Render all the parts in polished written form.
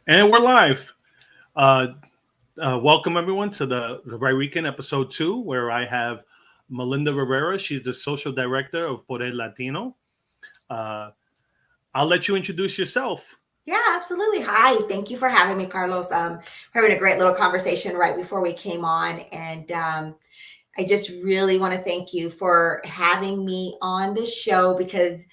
And we're live. Uh, Welcome everyone to the Rican episode 2, where I have Melinda Rivera. She's the social director of Poder Latino. Uh, I'll let you introduce yourself. Yeah, absolutely. Hi, thank you for having me, Carlos. We're having a great little conversation right before we came on, and I just really want to thank you for having me on this show because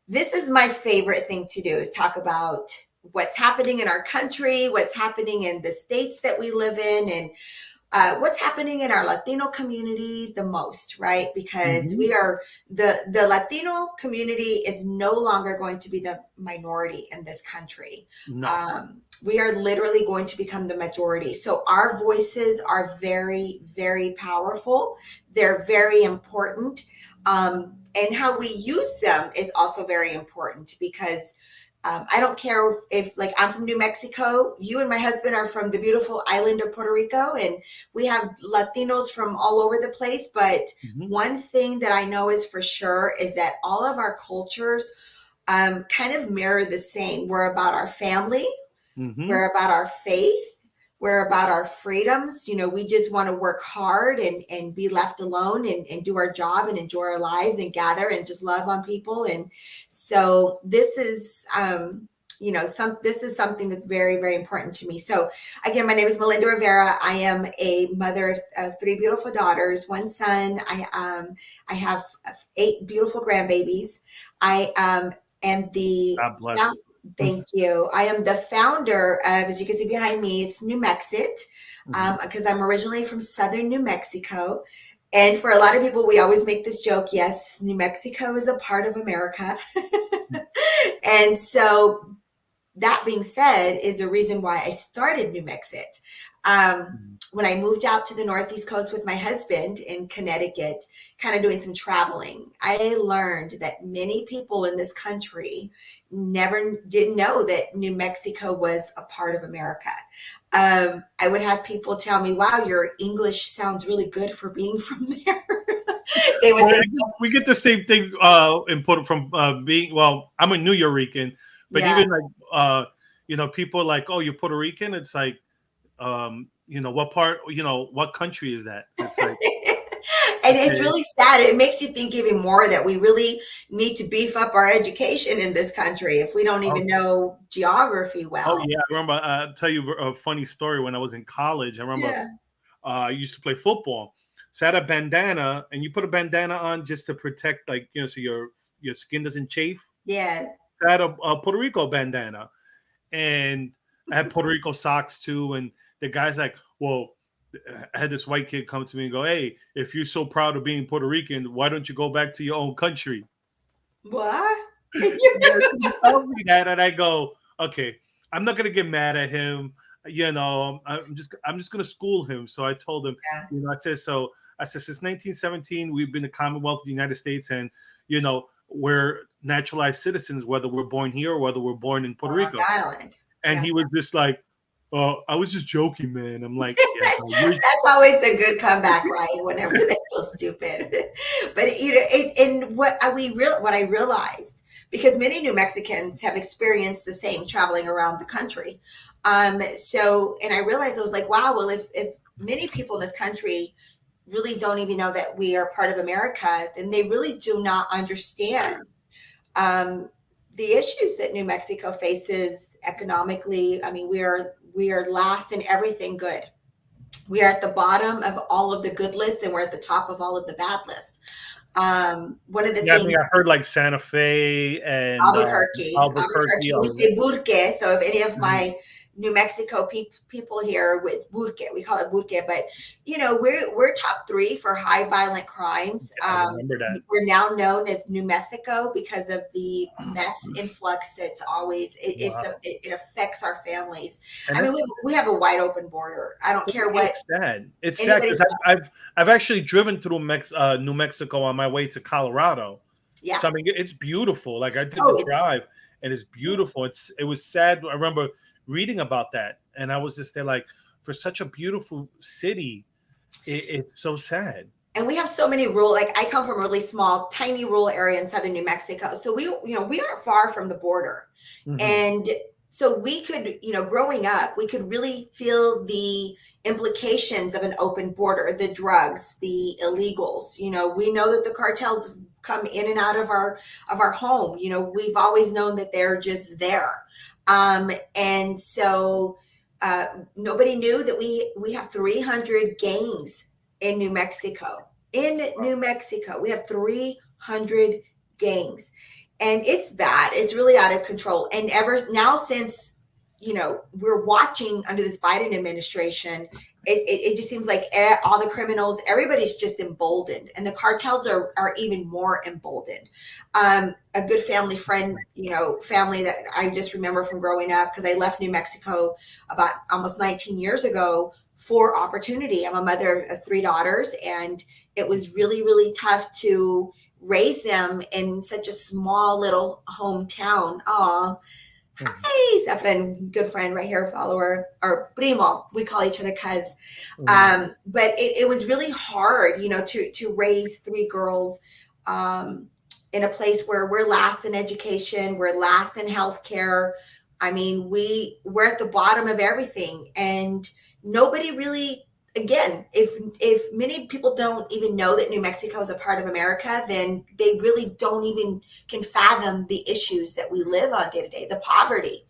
this is my favorite thing to do is talk about what's happening in our country, what's happening in the states that we live in, and what's happening in our Latino community the most, right? Because Mhm. we are the Latino community is no longer going to be the minority in this country. No. We are literally going to become the majority. So our voices are very, very powerful. They're very important. And how we use them is also very important because I don't care like I'm from New Mexico, you and my husband are from the beautiful island of Puerto Rico, and we have Latinos from all over the place. But Mhm. one thing that I know is for sure is that all of our cultures kind of mirror the same. We're about our family, Mhm. we're about our faith. We're about our freedoms. You know, we just want to work hard and be left alone and do our job and enjoy our lives and gather and just love on people. And so this is, this is something that's very, very important to me. So again, my name is Melinda Rivera. I am a mother of three beautiful daughters, one son. I have 8 beautiful grandbabies. I and the God bless. Thank you. I am the founder of, as you can see behind me, it's New Mexit, Mhm. because I'm originally from southern New Mexico. And for a lot of people, we always make this joke. Yes, New Mexico is a part of America. And so that being said is the reason why I started New Mexit. Mhm. When I moved out to the Northeast Coast with my husband in Connecticut, kind of doing some traveling, I learned that many people in this country never did know that New Mexico was a part of America. I would have people tell me, wow, your English sounds really good for being from there. They would Well, say, we get the same thing input from being. Well, I'm a New Yorican, but yeah. even like people are like, oh, you're Puerto Rican. It's like, what part? What country is that? It's like, And it's okay. really sad. It makes you think even more that we really need to beef up our education in this country if we don't even know geography Oh well. yeah, I remember. I'll tell you a funny story. When I was in college, I remember Yeah. I used to play football. So I had a bandana, and you put a bandana on just to protect, like so your skin doesn't chafe. Yeah. So I had a Puerto Rico bandana, and I had Puerto Rico socks too. And the guy's like, "Well," I had this white kid come to me and go, "Hey, if you're so proud of being Puerto Rican, why don't you go back to your own country?" What? Yeah, he tells me that, and I go, okay, I'm not gonna get mad at him. I'm just gonna school him. So I told him, Yeah. I said since 1917 we've been the Commonwealth of the United States, and we're naturalized citizens whether we're born here or whether we're born in Puerto On Long Rico. Island. And Yeah. he was just like, "Oh, I was just joking, man." I'm like, "Yeah, no, you're." That's always a good comeback, right? Whenever they feel stupid. But and what I realized, because many New Mexicans have experienced the same traveling around the country. And I realized I was like, wow, well, if many people in this country really don't even know that we are part of America, then they really do not understand um, the issues that New Mexico faces economically. I mean, we are last in everything good. We are at the bottom of all of the good lists, and we're at the top of all of the bad lists. One of the Yeah, I think things I heard like Santa Fe and Albuquerque. Albuquerque. We say burque. So if any of Mhm. my New Mexico people here, it's burque. We call it burque. But we're top 3 for high violent crimes. I remember that. We're now known as New Mexico because of the meth influx that's always Wow. it affects our families. And I mean, we have a wide open border. I don't care what it's sad. It's sad anybody because says. I've actually driven through New Mexico on my way to Colorado. Yeah. So I mean, it's beautiful. Like I did the Oh, drive, and it's beautiful. It was sad. I remember reading about that, and I was just there like, for such a beautiful city, it's so sad. and we have so many rural, like I come from a really small tiny rural area in southern New Mexico, so we aren't far from the border. Hmm. And So we could, growing up, we could really feel the implications of an open border, the drugs, the illegals. We know that the cartels come in and out of our home. We've always known that they're just there. And so nobody knew that we have 300 gangs in New Mexico. In New Mexico, we have 300 gangs, and it's bad. It's really out of control. And ever now, since we're watching under this Biden administration, it just seems like all the criminals, everybody's just emboldened, and the cartels are even more emboldened. A good family friend, family that I just remember from growing up, because I left New Mexico about almost 19 years ago for opportunity. I'm a mother of 3 daughters, and it was really, really tough to raise them in such a small little hometown. Oh, hi, Stefan, good friend right here, follower, or primo. We call each other cuz. But it was really hard, to raise 3 girls in a place where we're last in education, we're last in healthcare. I mean, we're at the bottom of everything, and nobody really. Again, if many people don't even know that New Mexico is a part of America, then they really don't even can fathom the issues that we live on day to day, the poverty.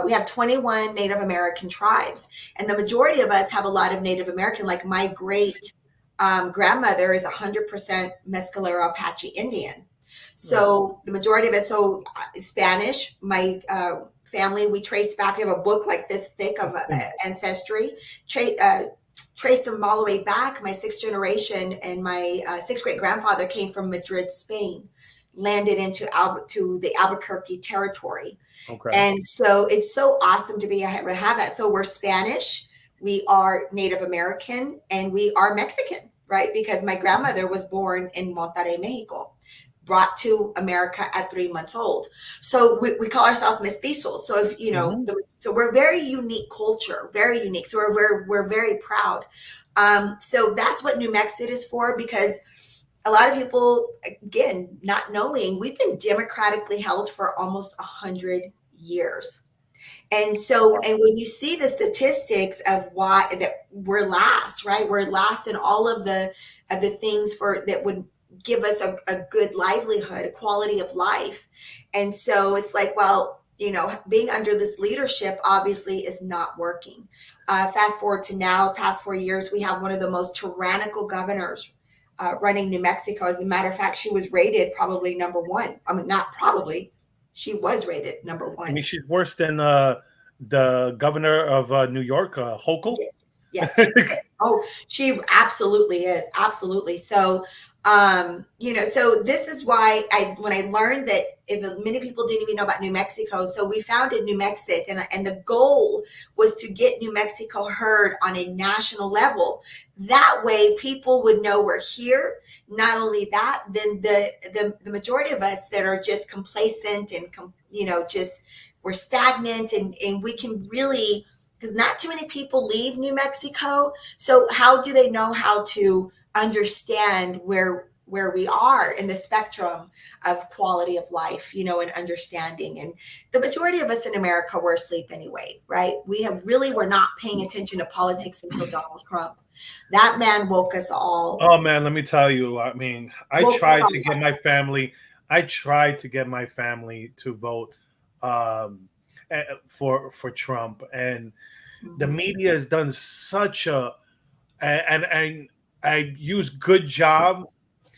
We have 21 Native American tribes, and the majority of us have a lot of Native American. Like my great grandmother is 100% Mescalero Apache Indian. So the majority of us, Spanish, my family, we trace back. We have a book like this thick of ancestry. Trace them all the way back. My 6th generation and my 6th great grandfather came from Madrid, Spain, landed into the Albuquerque territory. Okay. And so it's so awesome to be able to have that. So we're Spanish, we are Native American, and we are Mexican, right? Because my grandmother was born in Monterrey, Mexico, brought to America at 3 months old. So we call ourselves mestizos. So if so we're very unique culture, very unique. So we're very proud. So that's what New Mexico is for, because a lot of people, again, not knowing, we've been democratically held for almost 100 years. And so, and when you see the statistics of why that we're last, right? We're last in all of the things that would give us a good livelihood, a quality of life. And so it's like, well, being under this leadership obviously is not working. Fast forward to now, past 4 years, we have one of the most tyrannical governors running New Mexico. As a matter of fact, she was rated probably number 1. I mean, not probably, she was rated number 1. I mean, she's worse than the governor of New York, Hochul. Yes. Oh, she absolutely is. Absolutely. So, so this is why when I learned that many people didn't even know about New Mexico. So we founded New Mexico, and the goal was to get New Mexico heard on a national level. That way people would know we're here. Not only that, then the majority of us that are just complacent and, just we're stagnant, and we can really, because not too many people leave New Mexico. So how do they know how to understand where we are in the spectrum of quality of life, and understanding? And the majority of us in America were asleep anyway, right? We're not paying attention to politics until Donald Trump. That man woke us all. Oh man, let me tell you. I mean, I tried to get my family to vote for Trump, and the media has done such and I use good job.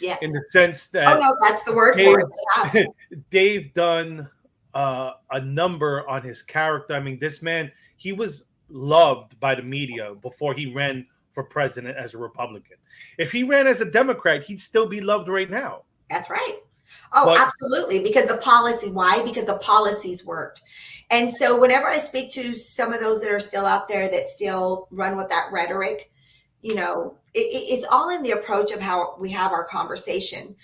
Yes. In the sense that, that's the word for it. They've done a number on his character. I mean, this man, he was loved by the media before he ran for president as a Republican. If he ran as a Democrat, he'd still be loved right now. That's right. Absolutely. Because the policy, why? Because the policies worked. And so whenever I speak to some of those that are still out there that still run with that rhetoric, it's all in the approach of how we have our conversation,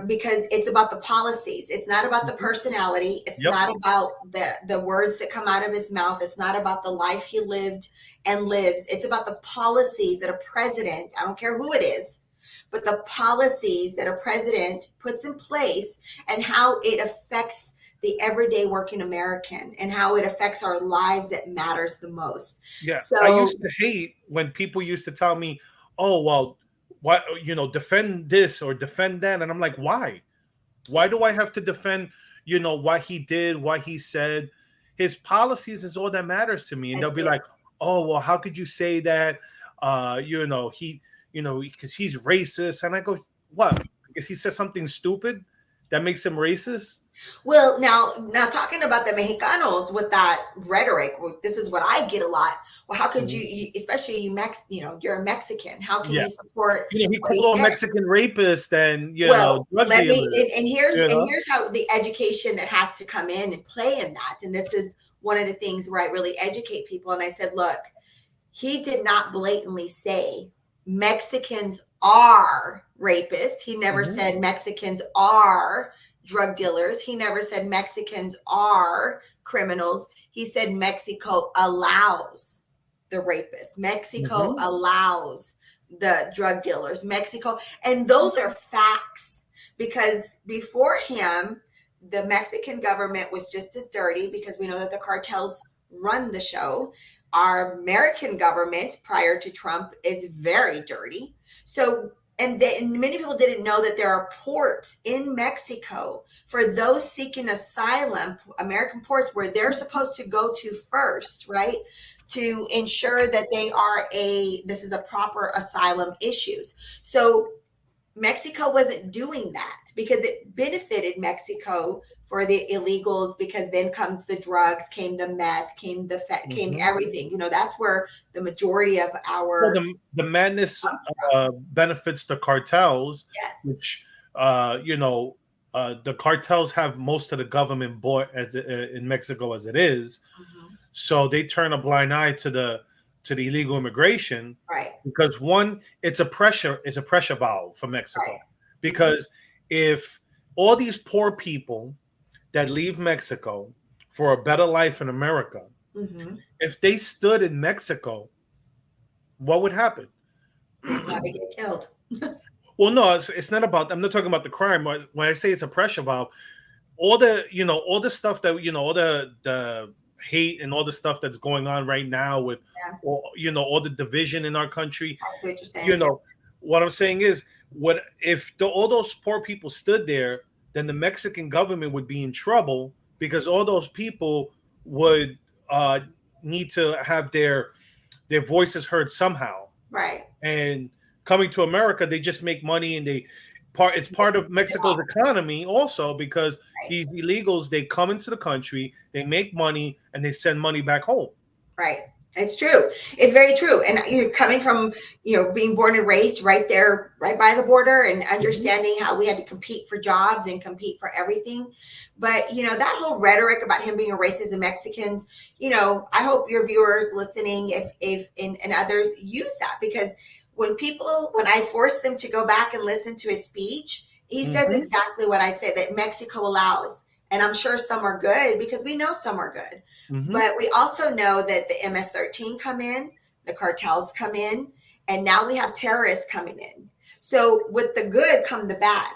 because it's about the policies. It's not about the personality. It's not about the words that come out of his mouth. It's not about the life he lived and lives. It's about the policies that a president, I don't care who it is, but the policies that a president puts in place and how it affects the everyday working American and how it affects our lives that matters the most. Yeah, I So used to hate when people used to tell me, "Oh, well, why, defend this or defend that," and I'm like, "Why? Why do I have to defend, what he did, what he said? His policies is all that matters to me." And they'll that's be it. like, "Oh, well, how could you say that? He, because he's racist." And I go, "What? Because he said something stupid that makes him racist?" Well, now talking about the Mexicanos with that rhetoric, this is what I get a lot. Well, how could Mhm. especially you're a Mexican. How can Yeah. you support He what he called all said? Mexican rapists and, Well, drug let me dealers, and here's you and know? here's how the education that has to come in and play in that. And this is one of the things where I really educate people. And I said, look, he did not blatantly say Mexicans are rapists. He never Mhm, said Mexicans are drug dealers. He never said Mexicans are criminals. He said Mexico allows the rapists. Mexico mhm, allows the drug dealers. Mexico, and those are facts because before him, the Mexican government was just as dirty because we know that the cartels run the show. Our American government prior to Trump is very dirty. So, and many people didn't know that there are ports in Mexico for those seeking asylum, American ports where they're supposed to go to first, right? To ensure that this is a proper asylum issues. So Mexico wasn't doing that because it benefited Mexico for the illegals because then comes the drugs, came the meth, came mhm. everything. That's where the majority of Well, our the madness comes from. benefits the cartels, Yes. which the cartels have most of the government bought in Mexico as it is, Mhm. so they turn a blind eye to the illegal immigration Right. because one, it's a pressure valve for Right. Mexico Mhm. because if all these poor people that leave Mexico for a better life in America, Mhm. if they stood in Mexico, what would happen? They'd probably get killed. Well, no, it's not about. I'm not talking about the crime. When I say it's a pressure valve, all the stuff that all the hate and all the stuff that's going on right now with, Yeah. all the division in our country. I see what you're You saying. Yeah. know, what I'm saying is, what if all those poor people stood there? Then the Mexican government would be in trouble because all those people would uh, need to have their voices heard somehow. Right. And coming to America, they just make money and it's part of Mexico's economy also because Right. these illegals, they come into the country, they make money and they send money back home. Right. It's true. It's very true. And coming from, being born and raised right there, right by the border and Mhm, understanding how we had to compete for jobs and compete for everything. But, that whole rhetoric about him being a racist and Mexicans, I hope your viewers listening, if and others use that because when I force them to go back and listen to his speech, he says mhm, exactly what I said that Mexico allows. And I'm sure some are good because we know some are good. mhm, But we also know that the MS-13 come in, the cartels come in, and now we have terrorists coming in. So with the good come the bad.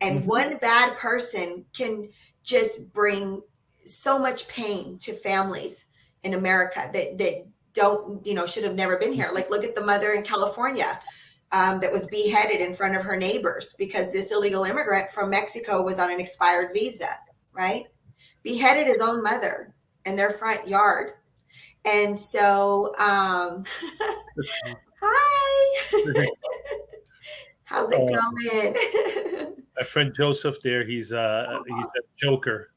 And mhm. one bad person can just bring so much pain to families in America that don't, should have never been here. Like look at the mother in California that was beheaded in front of her neighbors because this illegal immigrant from Mexico was on an expired visa, right? Beheaded his own mother in their front yard. And so, hi, how's it Uh, going? my friend Joseph there, he's a joker.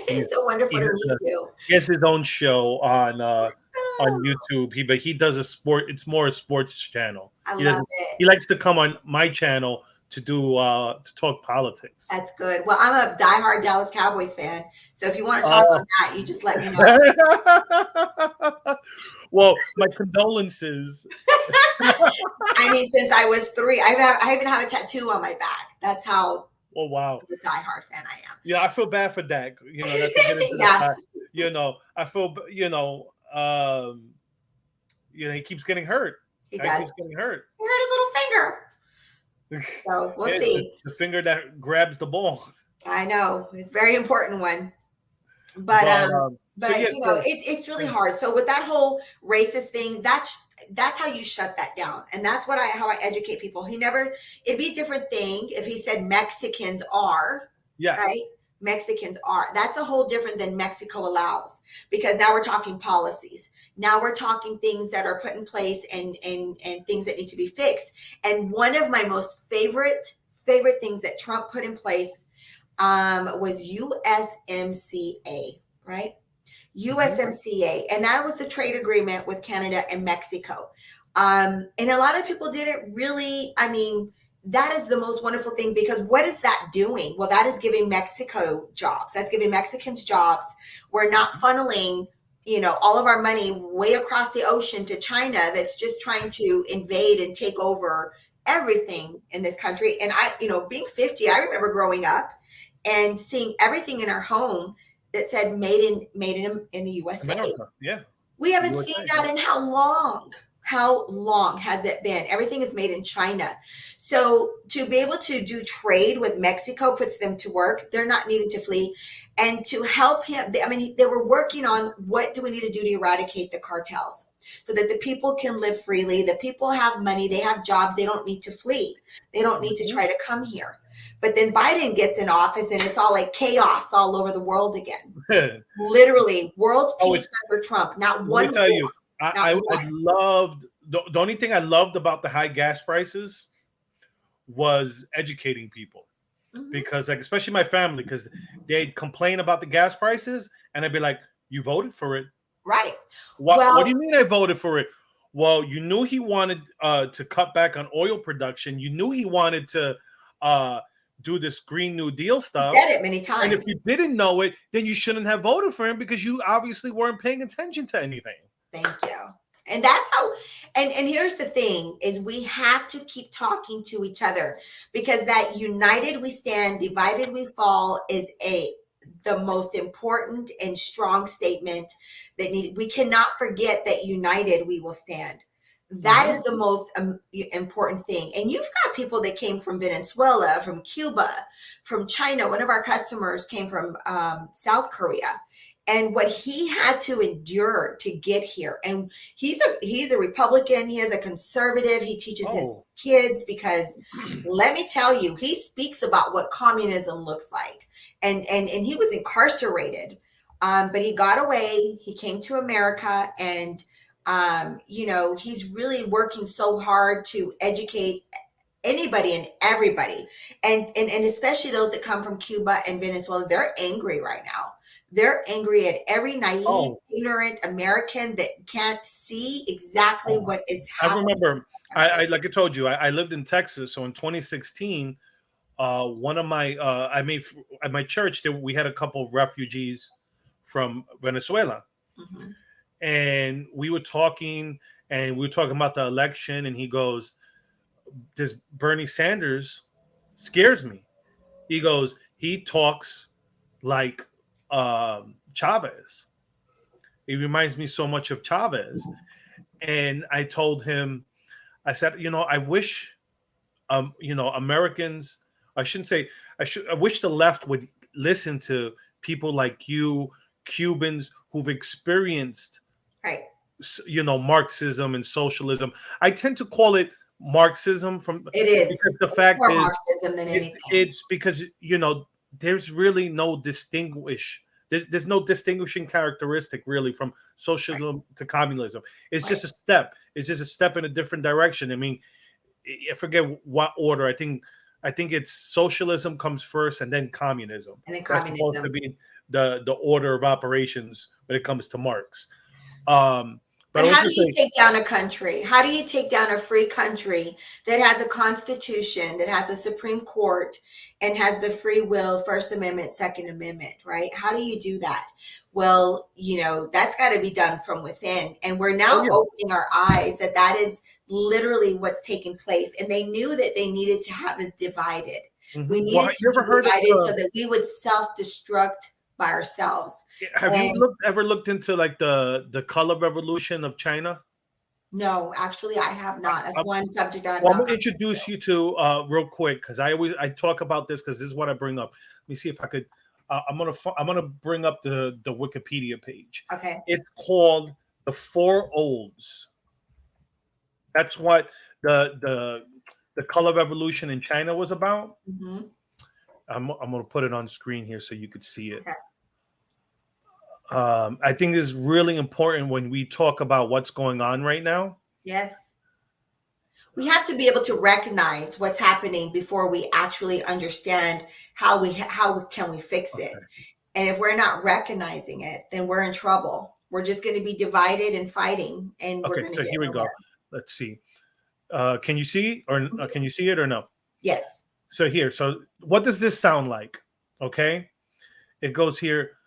He's It's so wonderful he to has meet you. he has his own show on Oh, YouTube. But he does a sport. It's more a sports channel. I He love doesn't. it. He likes to come on my channel to talk politics. That's good. Well, I'm a diehard Dallas Cowboys fan. So if you want to talk Uh, on that, you just let me know. well, my condolences. I mean, since I was 3, I even have a tattoo on my back. That's how Oh wow. a diehard fan I Yeah, I feel bad for Dak. Not to get am. into the Yeah, fact. I feel. He keeps getting hurt. he Guy does. keeps getting hurt. He hurt his little finger. So we'll It's see. the finger that grabs the ball. I know it's a very important one. But But so but yeah, you know, so it's really yeah. hard. So with that whole racist thing, that's how you shut that down, and that's what I how I educate people. He never. It'd be a different thing if he said Mexicans are right. Yes. Mexicans are. That's a whole different than Mexico allows, because now we're talking policies. Now we're talking things that are put in place, and things that need to be fixed. And one of my most favorite things that Trump put in place was USMCA, right? Hmm. USMCA, and that was the trade agreement with Canada and Mexico. And a lot of people didn't really, I mean, that is the most wonderful thing, because what is that doing? Well, that is giving Mexico jobs. That's giving Mexicans jobs. We're not funneling, all of our money way across the ocean to China, that's just trying to invade and take over everything in this country. And being 50, I remember growing up and seeing everything in our home that said made in the USA. America. Yeah. We haven't seen USA. that in how long? How long has it been? Everything is made in China. So to be able to do trade with Mexico puts them to work. They're not needing to flee. And to help him, I mean, they were working on what do we need to do to eradicate the cartels so that the people can live freely. The people have money, they have jobs, they don't need to flee. They don't need to Hmm. try to come here. But then Biden gets in office and it's all like chaos all over the world again. Literally, world Oh, peace it's. under Trump. Not Let me one tell war, you, not I one. loved the only thing I loved about the high gas prices was educating people, Mhm. because like especially my family, because they'd complain about the gas prices and I'd be like, you voted for it. Right. What do Well, you mean I voted for it? Well, you knew he wanted to cut back on oil production. You knew he wanted to uh, do this Green New Deal he stuff. said it many And if times. you didn't know it, then you shouldn't have voted for him, because you obviously weren't paying attention to anything. Thank you. And that's how, and here's the thing is we have to keep talking to each other, because that united we stand, divided we fall is the most important and strong statement we cannot forget that united we will stand. That Hmm. is the most important thing. And you've got people that came from Venezuela, from Cuba, from China. One of our customers came from South Korea, and what he had to endure to get here. And he's a Republican, he is a conservative, he teaches Oh, his kids, because let me tell you, he speaks about what communism looks like. And he was incarcerated, but he got away, he came to America, and he's really working so hard to educate anybody and everybody, and especially those that come from Cuba and Venezuela. They're angry right now. They're angry at every naive, oh, ignorant American that can't see exactly oh. what is I happening in remember. the country. I like I told you, I lived in Texas. So in 2016, one of my I made at my church that we had a couple of refugees from Venezuela, Mhm. and we were talking about the election, and he goes, "This Bernie Sanders scares me." He goes, "He talks like Chavez. He reminds me so much of Chavez." And I told him, I said, I wish, Americans, I shouldn't say, I wish the left would listen to people like you, Cubans who've experienced, Right. Marxism and socialism. I tend to call it Marxism It is. because the It's fact more is, Marxism than it's anything. it's because there's really no distinguish. There's no distinguishing characteristic really from Right. socialism to communism. It's Right. just a step. It's just a step in a different direction. I mean, I forget what order. I think it's socialism comes first and then communism. And then That's supposed to communism. be the order of operations when it comes to Marx. Um, but But I was how do just you saying, take down a country? How do you take down a free country that has a constitution, that has a Supreme Court, and has the free will, First Amendment, Second Amendment, right? How do you do that? Well, that's got to be done from within. And we're oh now yeah. opening our eyes that that is literally what's taking place. And they knew that they needed to have us divided. We Well, needed have to you be ever heard of divided so that we would self destruct by ourselves. have you And ever looked into like the color revolution of China? No, actually, I have not. That's one subject I've Well, I'm not gonna gone introduce you to real quick because I talk about this because this is what I bring up. Let me see if I could. I'm gonna bring up the Wikipedia page. to. Okay. It's called the Four Olds. That's what the color revolution in China was about. Hmm. I'm gonna put it on screen here so you could see it. Okay. I think it's really important when we talk about what's going on right now. Yes. We have to be able to recognize what's happening before we actually understand how can we fix it. Okay. And if we're not recognizing it, then we're in trouble. We're just going to be divided and fighting, and we're Okay. going to So get here we go. nowhere. Let's see. Can you see or Mhm. can you see it or no? Yes. So here. So what does this sound like? Okay. It goes here.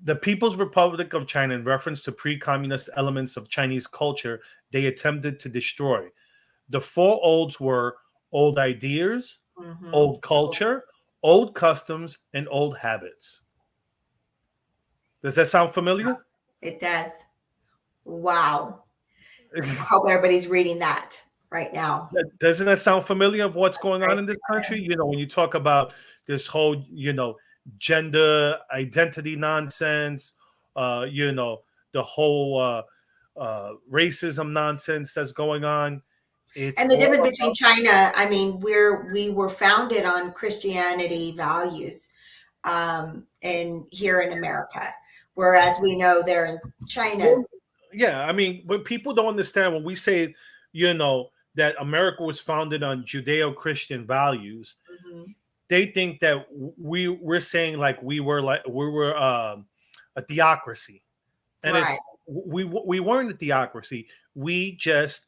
The People's Republic of China, in reference to pre-communist elements of Chinese culture, they attempted to destroy. The four olds were old ideas, Hmm. old culture, old customs, and old habits. Does that sound familiar? It does. Wow. I hope everybody's reading that right now. Doesn't that sound familiar of what's going Right. on in this country? You know, when you talk about this whole, gender identity nonsense, the whole racism nonsense that's going on. It's And the all difference between about, China, I mean, we were founded on Christianity values, and here in America, whereas we know they're in China. well, yeah. I mean, but people don't understand when we say, that America was founded on Judeo-Christian values. Mhm. They think that we're saying like we were a theocracy, and Right, we weren't a theocracy. We just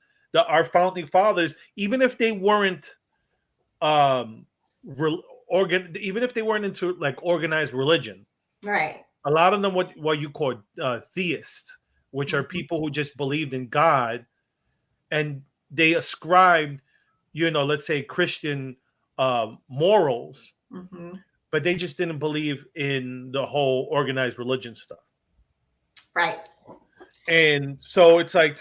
our founding fathers, even if they weren't um even if they weren't into like organized religion, right. a lot of them what you call theists, which are Mhm, people who just believed in God, and they ascribed, let's say Christian morals, mhm. but they just didn't believe in the whole organized religion stuff. Right. And so it's like,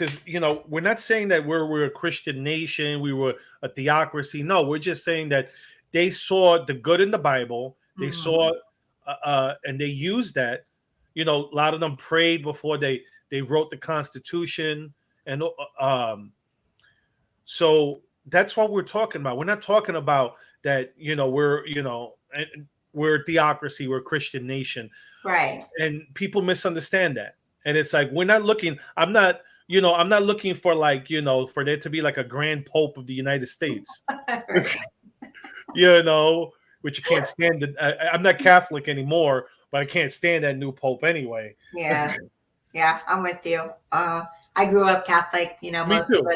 we're not saying that we're a Christian nation, we were a theocracy. No, we're just saying that they saw the good in the Bible. They Mhm. saw, and they used that. A lot of them prayed before they wrote the Constitution, and so that's what we're talking about. We're not talking about that. We're a theocracy, we're a Christian nation, Right. and people misunderstand that. And it's like we're not looking. I'm not looking for like for there to be like a grand pope of the United States. Right. Which you can't stand. I'm not Catholic anymore, but I can't stand that new pope anyway. Yeah. Yeah. I'm with you. I grew up Catholic. You know, Me too. I,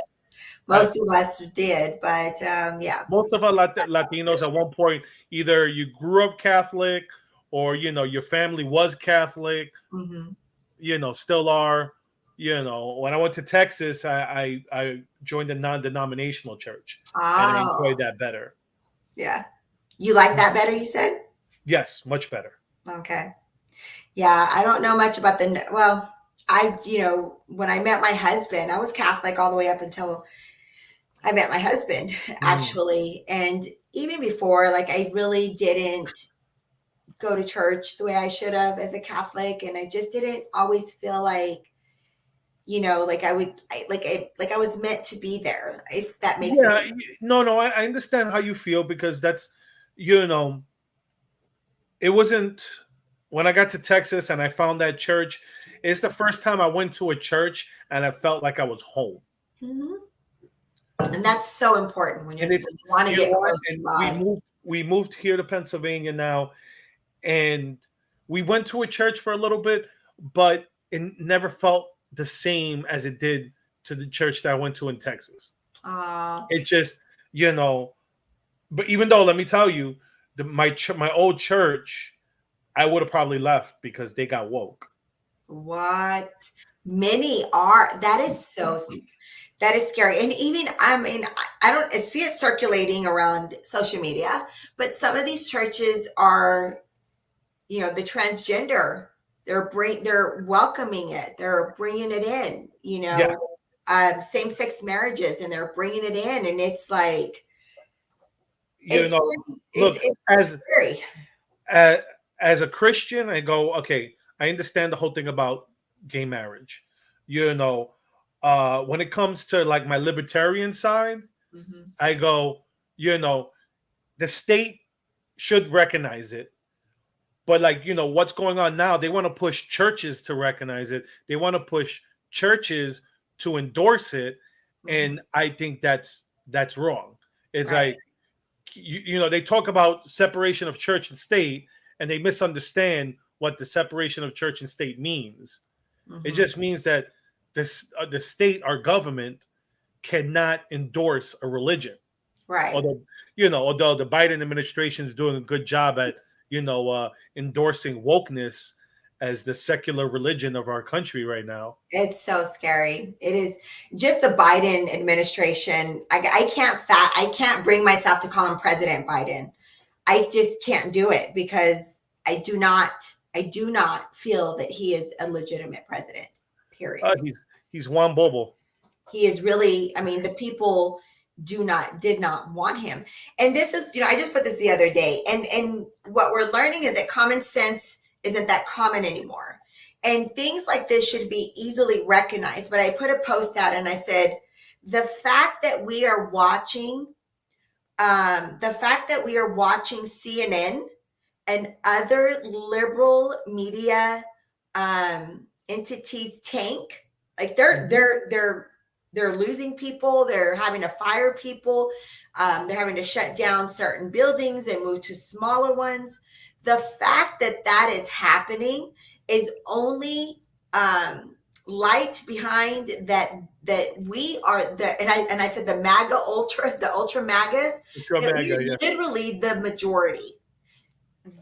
most of us did, but yeah. most of our Latinos at one point, either you grew up Catholic or your family was Catholic, Hmm. still are. When I went to Texas, I joined a non-denominational church, and I enjoyed Oh, that better. yeah. You like that better, you said? Yes, much better. Okay. Yeah, I don't know much about well, when I met my husband, I was Catholic all the way up until I met my husband, Mhm. actually. And even before, like, I really didn't go to church the way I should have as a Catholic. And I just didn't always feel like, like like I was meant to be there, if that makes any Yeah, sense. no, I understand how you feel because that's, you know, it wasn't when I got to Texas and I found that church. It's the first time I went to a church and I felt like I was home. Mhm. And that's so important when And it's, when you want to get close to and God. we moved here to Pennsylvania now, and we went to a church for a little bit, but it never felt the same as it did to the church that I went to in Texas. Uh, It just, you know, but even though, let me tell you, my old church, I would have probably left because they got woke. what many are, that is scary. And even, I mean, I don't see it circulating around social media, but some of these churches are, the transgender, they're welcoming it, they're bringing it in, Yeah, same-sex marriages, and they're bringing it in, and it's like You know, look, it's scary. as, as a Christian, I go, okay, I understand the whole thing about gay marriage. You know, when it comes to like my libertarian side, Hmm. I go, you know, the state should recognize it. But like, what's going on now, they want to push churches to recognize it. They want to push churches to endorse it. Hmm. And I think that's wrong. It's Right. like, they talk about separation of church and state, and they misunderstand what the separation of church and state means. It Hmm. just means that the state, our government, cannot endorse a religion. Right. Although the Biden administration is doing a good job at endorsing wokeness as the secular religion of our country right now. It's so scary. It is just the Biden administration. I can't bring myself to call him President Biden. I just can't do it because I do not feel that he is a legitimate president. Period. He's Juan Bobo. He is really, I mean, the people did not want him. And this is, I just put this the other day, and what we're learning is that common sense isn't that common anymore. And things like this should be easily recognized. But I put a post out and I said, the fact that we are watching CNN and other liberal media entities tank, like Mhm. they're losing people, they're having to fire people, they're having to shut down certain buildings and move to smaller ones. The fact that that is happening is only light behind that we are the and I said the ultra magas, Trump that MAGA, we're yeah. literally the majority.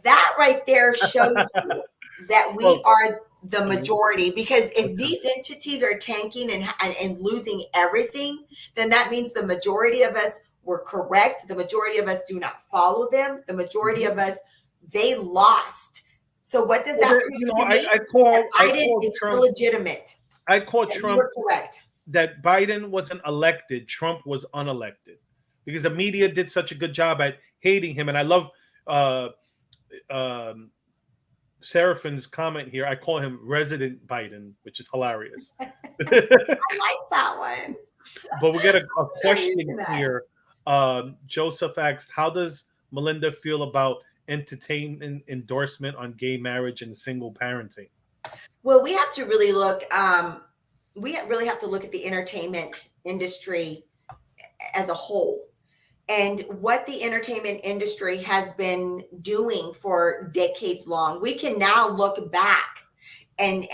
That right there shows you that we Well, are the mhm, majority, because if okay. these entities are tanking and losing everything, then that means the majority of us were correct. The majority of us do not follow them. The majority Mhm. of us, they lost. So what does Well, that prove to I, me? I That call I Biden call is Trump illegitimate. I call That you Trump were correct. that Biden wasn't elected, Trump was unelected, because the media did such a good job at hating him. And I love uh, um, Seraphin's comment here. I call him Resident Biden, which is hilarious. But I like that one. we get a Start using question that. here. Joseph asked, "How does Melinda feel about entertainment endorsement on gay marriage and single parenting?" Well, we have to really look. We really have to look at the entertainment industry as a whole, and what the entertainment industry has been doing for decades long. We can now look back and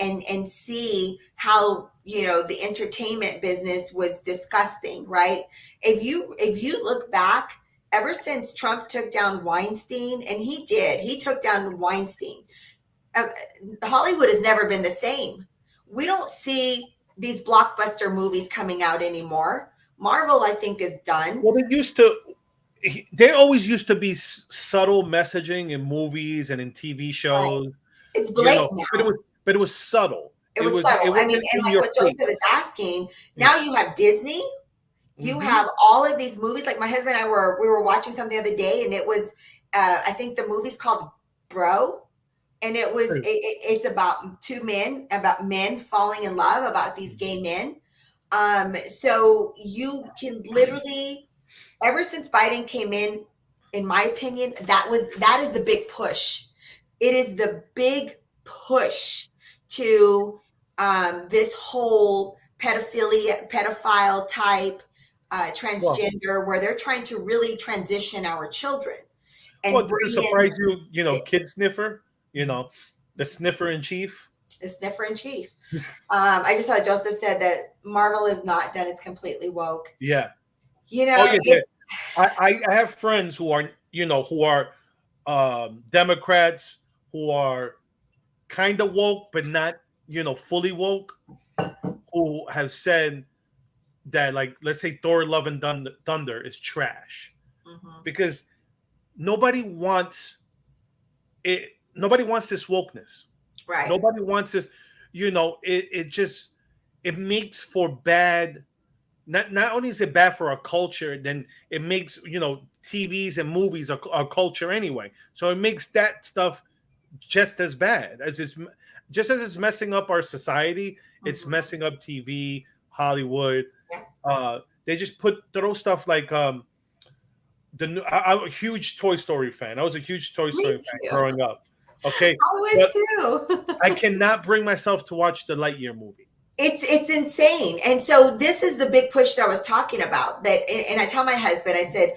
see how, the entertainment business was disgusting, right? If you look back, ever since Trump took down Weinstein, and he took down Weinstein, uh, Hollywood has never been the same. We don't see these blockbuster movies coming out anymore. Marvel, I think, is done. Well, there always used to be subtle messaging in movies and in TV Right. shows, It's blatant but now. it was subtle. It was It subtle. I mean, wasn't and in like your what Joseph is face. asking, now you have Disney, you Mm-hmm. have all of these movies. Like my husband and we were watching something the other day, and it was I think the movie's called Bro, and it's about two men, about men falling in love, about these gay men. So you can literally, ever since Biden came in my opinion, that is the big push. It is the big push to this whole pedophile type, Well, transgender, where they're trying to really transition our children and does it bring in surprise you? Kid sniffer. You know, the sniffer in chief. the sniffer in chief. I just thought Joseph said that Marvel is not done; it's completely woke. Yeah. You Oh know, yeah. it's I have friends who are Democrats, who are kind of woke but not fully woke, who have said that, like, let's say Thor: Love and Thunder is trash mhm, because nobody wants it. Nobody wants this wokeness. right. Nobody wants this. It just. it makes for bad. Not only is it bad for our culture, then it makes, TVs and movies are our culture anyway. So it makes that stuff just as bad as just as it's messing up our society. It's Mhm. messing up TV, Hollywood. Yeah. They just throw stuff like the new. I'm a huge Toy Story fan. I was a huge Toy Me Story fan too. growing up. Okay, I was but too. I cannot bring myself to watch the Lightyear movie. It's insane. And so this is the big push that I was talking about. That, and I tell my husband, I said,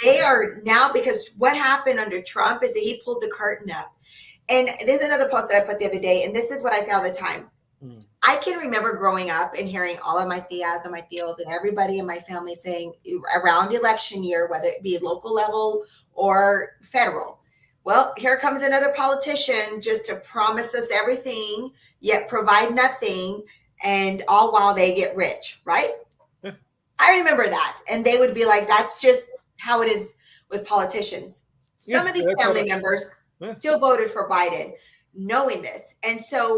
they are now, because what happened under Trump is that he pulled the curtain up. And there's another post that I put the other day, and this is what I say all the time. Mm. I can remember growing up and hearing all of my tias and my tios and everybody in my family saying around election year, whether it be local level or federal, well, here comes another politician just to promise us everything, yet provide nothing, and all while they get rich, right? Yeah, I remember that. And they would be like, that's just how it is with politicians. yeah, Some of these that's how family members yeah. still voted for Biden, knowing this. And so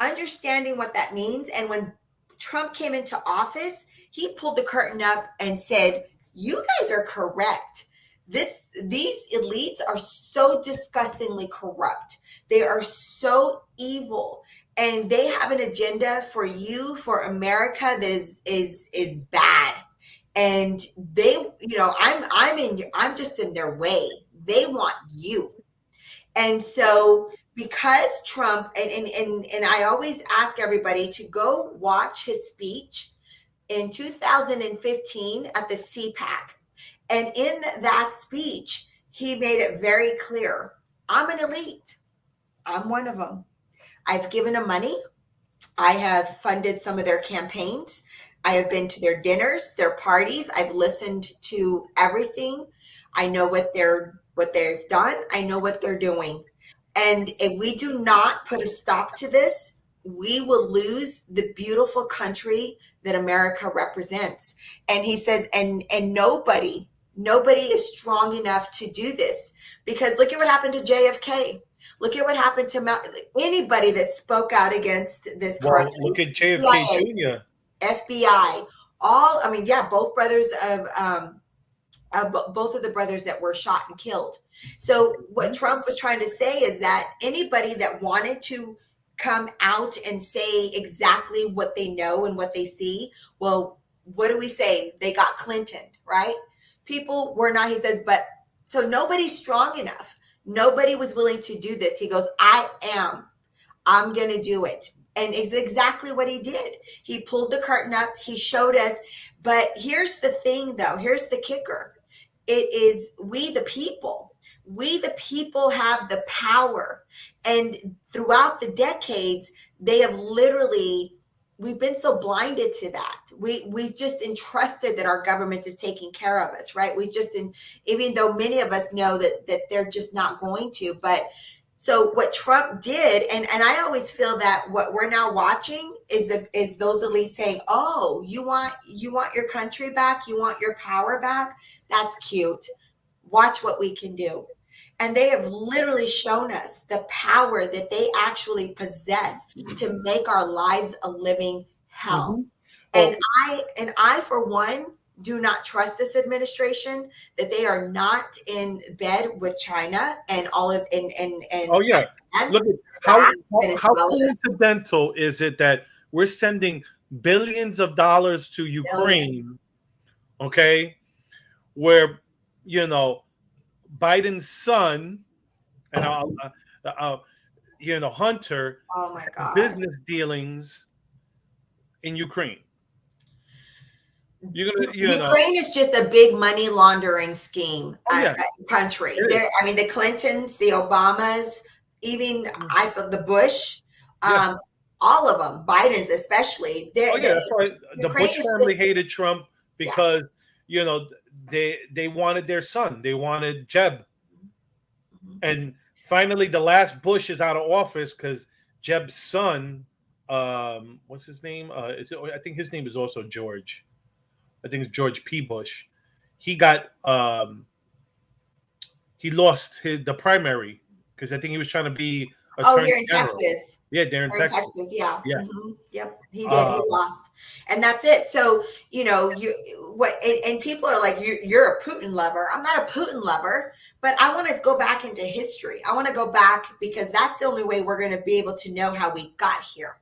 understanding what that means. And when Trump came into office, he pulled the curtain up and said, you guys are correct. These elites are so disgustingly corrupt. They are so evil, and they have an agenda for you, for America, that is bad. And they, I'm just in their way. They want you. And so because Trump, and I always ask everybody to go watch his speech in 2015 at the CPAC. And in that speech, he made it very clear, I'm an elite. I'm one of them. I've given them money. I have funded some of their campaigns. I have been to their dinners, their parties. I've listened to everything. I know what they've done. I know what they're doing. And if we do not put a stop to this, we will lose the beautiful country that America represents. And he says, and nobody is strong enough to do this, because look at what happened to JFK. Look at what happened to anybody that spoke out against this Well, corruption. look at JFK CIA, Jr. FBI, all, I mean, yeah, both brothers both of the brothers that were shot and killed. So what Trump was trying to say is that anybody that wanted to come out and say exactly what they know and what they see, well, what do we say? They got Clinton, right? People were not, he says, but so nobody's strong enough. Nobody was willing to do this. He goes, I'm going to do it. And it's exactly what he did. He pulled the curtain up. He showed us. But here's the thing, though. Here's the kicker. It is we, the people. We, the people, have the power. And throughout the decades, they have literally, we've been so blinded to that. We've just entrusted that our government is taking care of us, right? Even though many of us know that they're just not going to. But so what Trump did, and I always feel that what we're now watching is those elites saying, "Oh, you want your country back, you want your power back. That's cute. Watch what we can do." And they have literally shown us the power that they actually possess to make our lives a living hell. Mm-hmm. And Oh, I for one do not trust this administration, that they are not in bed with China and all of oh yeah. and Look at Iraq, how Venezuela, coincidental is it that we're sending billions of dollars to billions. Ukraine, okay, where Biden's son and Hunter, Oh my God. business dealings in Ukraine. You're gonna, Ukraine is just a big money laundering scheme oh yeah, country. it There, is. I mean, the Clintons, the Obamas, even Mhm. I feel the Bush, Yeah. all of them, Biden's especially. Oh yeah, that's why the Ukraine Bush is family just, hated Trump yeah. because you know they wanted their son, they wanted Jeb, Mhm. and finally the last Bush is out of office because Jeb's son, what's his name? I think his name is also George. I think it's George P. Bush. He got he lost the primary because I think he was trying to be Oh, attorney here in general. Texas. Yeah, they're in Or in Texas. Texas, yeah. Yeah. Yep, he did. He Uh, lost, and that's it. So and people are like, you're a Putin lover. I'm not a Putin lover, but I want to go back into history. I want to go back because that's the only way we're going to be able to know how we got here.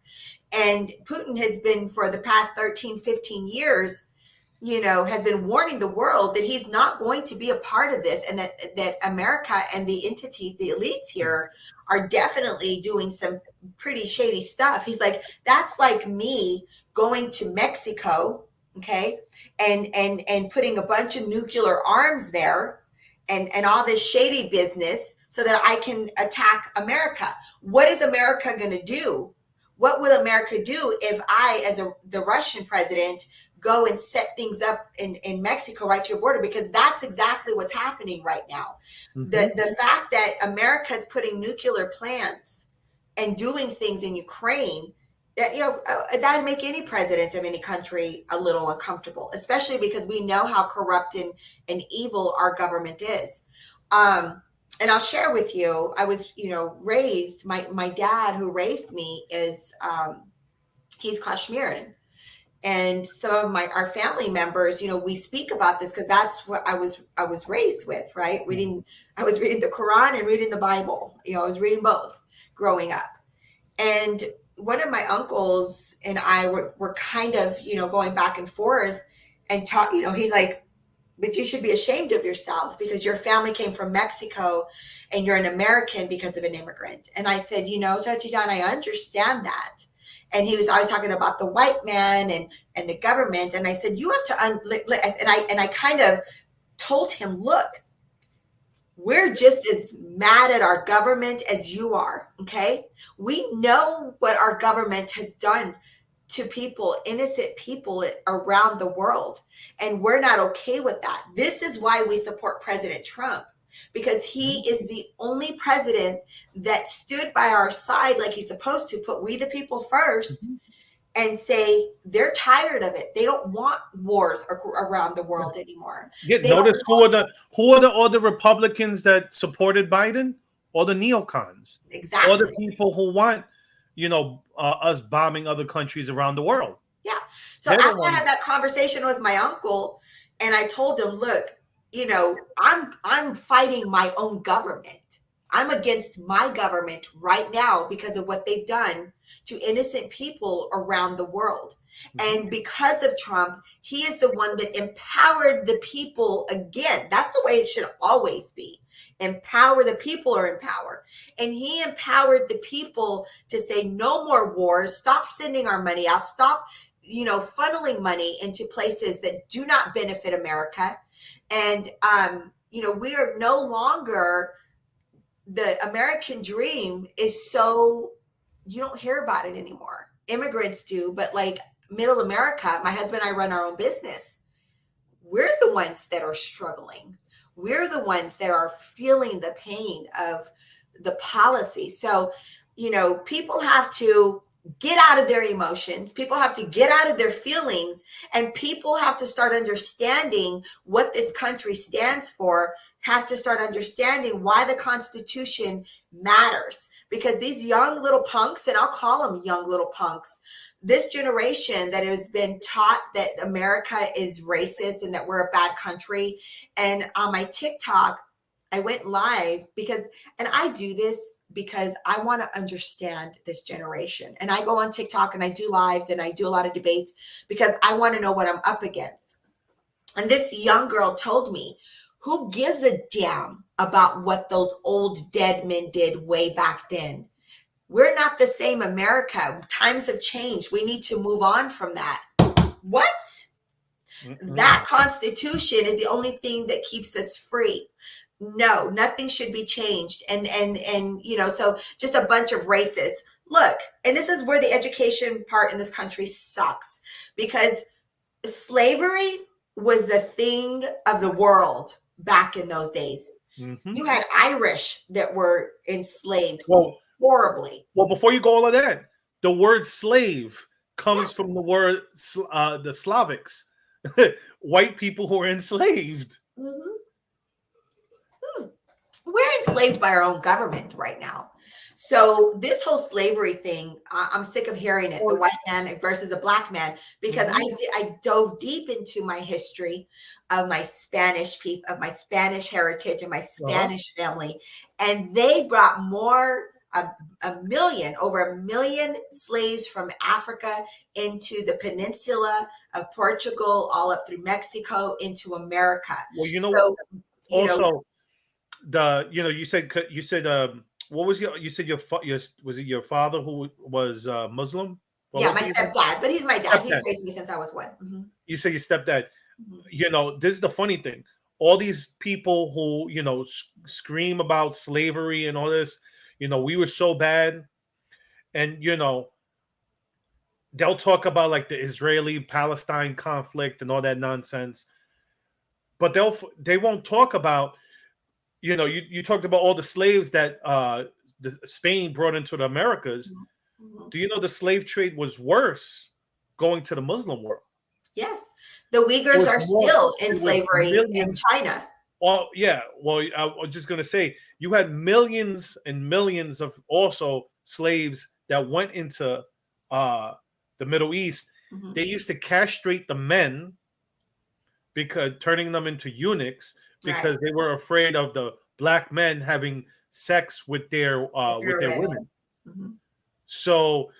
And Putin has been for the past 13, 15 years, has been warning the world that he's not going to be a part of this, and that America and the entities, the elites here, are definitely doing some pretty shady stuff. He's like, that's like me going to Mexico, okay, and putting a bunch of nuclear arms there, and all this shady business so that I can attack America. What is America going to do? What would America do if I, as the Russian president, go and set things up in Mexico right to your border? Because that's exactly what's happening right now. The fact that America is putting nuclear plants and doing things in Ukraine, that'd make any president of any country a little uncomfortable, especially because we know how corrupt and evil our government is. And I'll share with you, I was, raised, my dad who raised me is, he's Kashmiran. And some of our family members, we speak about this because that's what I was raised with, right? I was reading the Quran and reading the Bible. I was reading both growing up. And one of my uncles and I were kind of, going back and forth and talk, he's like, but you should be ashamed of yourself because your family came from Mexico and you're an American because of an immigrant. And I said, Chachi John, I understand that. And he was always talking about the white man and the government. And I said, you have to, and I kind of told him, look, we're just as mad at our government as you are. Okay. We know what our government has done to people, innocent people around the world. And we're not okay with that. This is why we support President Trump, because he is the only president that stood by our side like he's supposed to, put we the people first, and say they're tired of it. They don't want wars around the world anymore. Yeah, notice who are all the Republicans that supported Biden? All the neocons. Exactly. All the people who want, us bombing other countries around the world. Yeah. So after I had that conversation with my uncle, and I told him, look, I'm fighting my own government. I'm against my government right now because of what they've done to innocent people around the world. And because of Trump, he is the one that empowered the people again. That's the way it should always be. Empower the people are in power. And he empowered the people to say no more wars, stop sending our money out, stop, funneling money into places that do not benefit America. And, we are no longer, the American dream is so, you don't hear about it anymore. Immigrants do, but like middle America, my husband and I run our own business. We're the ones that are struggling. We're the ones that are feeling the pain of the policy. So, people have to get out of their emotions. People have to get out of their feelings, and people have to start understanding what this country stands for, have to start understanding why the Constitution matters. Because these young little punks, and I'll call them young little punks, this generation that has been taught that America is racist and that we're a bad country. And on my TikTok, I went live and I do this because I want to understand this generation. And I go on TikTok and I do lives and I do a lot of debates because I want to know what I'm up against. And this young girl told me, who gives a damn about what those old dead men did way back then? We're not the same America. Times have changed. We need to move on from that. What? That Constitution is the only thing that keeps us free. No, nothing should be changed. And so just a bunch of racists. Look, and this is where the education part in this country sucks, because slavery was a thing of the world back in those days. You had Irish that were enslaved horribly. Well, before you go all of that, the word slave comes from the word the Slavics, white people who were enslaved. We're enslaved by our own government right now. So this whole slavery thing, I'm sick of hearing it, the Well, white man versus the black man, because mhm. I dove deep into my history of my Spanish people, of my Spanish heritage and my Uh-huh. Spanish family, and they brought over a million slaves from Africa into the peninsula of Portugal, all up through Mexico into America. Well, you know what? So, you know, Also, you said what was you said your was it your father who was Muslim? What yeah, was my he again? stepdad, but he's my dad. He's Stepdad. raised me since I was one. Mhm, You said your stepdad. mhm. This is the funny thing. All these people who scream about slavery and all this, we were so bad, and they'll talk about like the Israeli Palestine conflict and all that nonsense, but they won't talk about you talked about all the slaves that Spain brought into the Americas. Mhm, mhm. Do you know the slave trade was worse going to the Muslim world? Yes, the It Uyghurs was are more. still in It was slavery in millions. China. Well, yeah. Well, I was just gonna say you had millions and millions of also slaves that went into uh, the Middle East. Mhm. They used to castrate the men because turning them into eunuchs Right, because they were afraid of the black men having sex if with they're their women. women. Mhm. So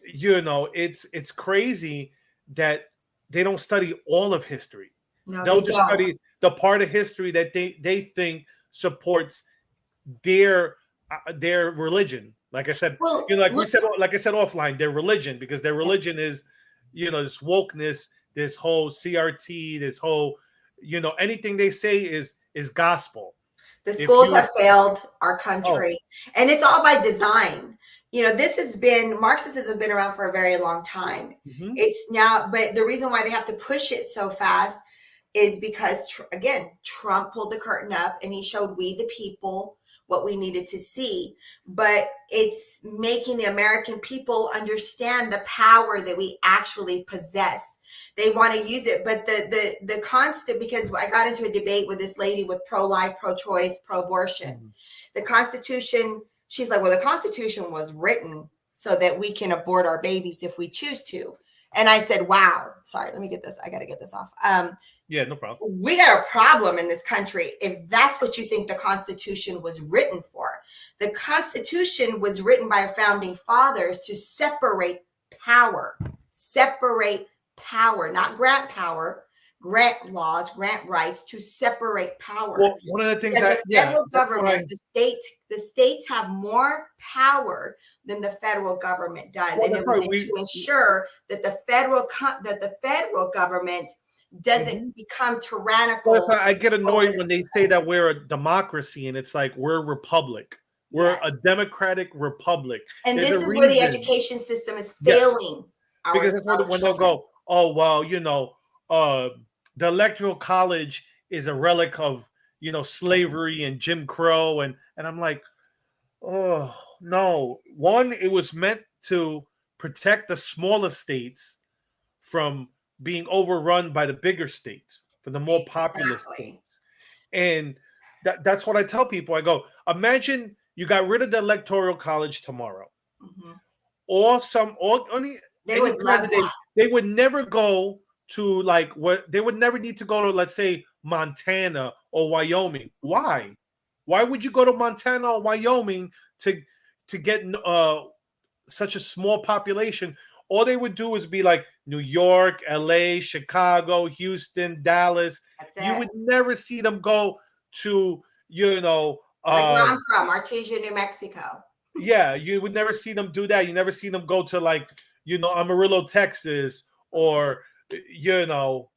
it's crazy that they don't study all of history. No, They'll they just don't. study the part of history that they think supports their religion. Like I said, Well, look, like I said offline, their religion, because their yeah, religion is this wokeness, this whole CRT, this whole anything they say is gospel. the If schools you have failed our oh country, and it's all by design. This has been Marxists have been around for a very long time. mhm. It's now, but the reason why they have to push it so fast is because again, Trump pulled the curtain up and he showed we the people what we needed to see, but it's making the American people understand the power that we actually possess. They want to use it, but the constant, because I got into a debate with this lady with pro-life, pro-choice, pro-abortion. Mhm. The Constitution, she's like, well, the Constitution was written so that we can abort our babies if we choose to. And I said, wow, sorry, let me get this. I got to get this off. Yeah, no problem. We got a problem in this country if that's what you think the Constitution was written for. The Constitution was written by our founding fathers to separate power, not grant laws, grant rights, to separate power. Well, one of the things And the yeah, federal that's why. government, the states have more power than the federal government does, Well, and that's it was why to ensure that the federal government doesn't mhm. become Well, that's tyrannical why I get over annoyed the when they say people. that we're a democracy, and it's like we're a republic. We're Yes. a democratic republic. And There's a this is where the reason. education system is Yes, failing because that's our when they'll children. go, oh well, the electoral college is a relic of slavery and Jim Crow, and I'm like, oh no. One, it was meant to protect the smaller states from being overrun by the bigger states, for the more populous Exactly. states. And that's what I tell people. I go, imagine you got rid of the electoral college tomorrow, Mhm. or They any would love candidate. that. They would never go to like what they would never need to go to, let's say Montana or Wyoming. Why? Why would you go to Montana or Wyoming to get such a small population? All they would do is be like New York, LA, Chicago, Houston, Dallas. That's You it. would never see them go to, Like where I'm from, Artesia, New Mexico. yeah, you would never see them do that. You never see them go to like, Amarillo, Texas, or, you know,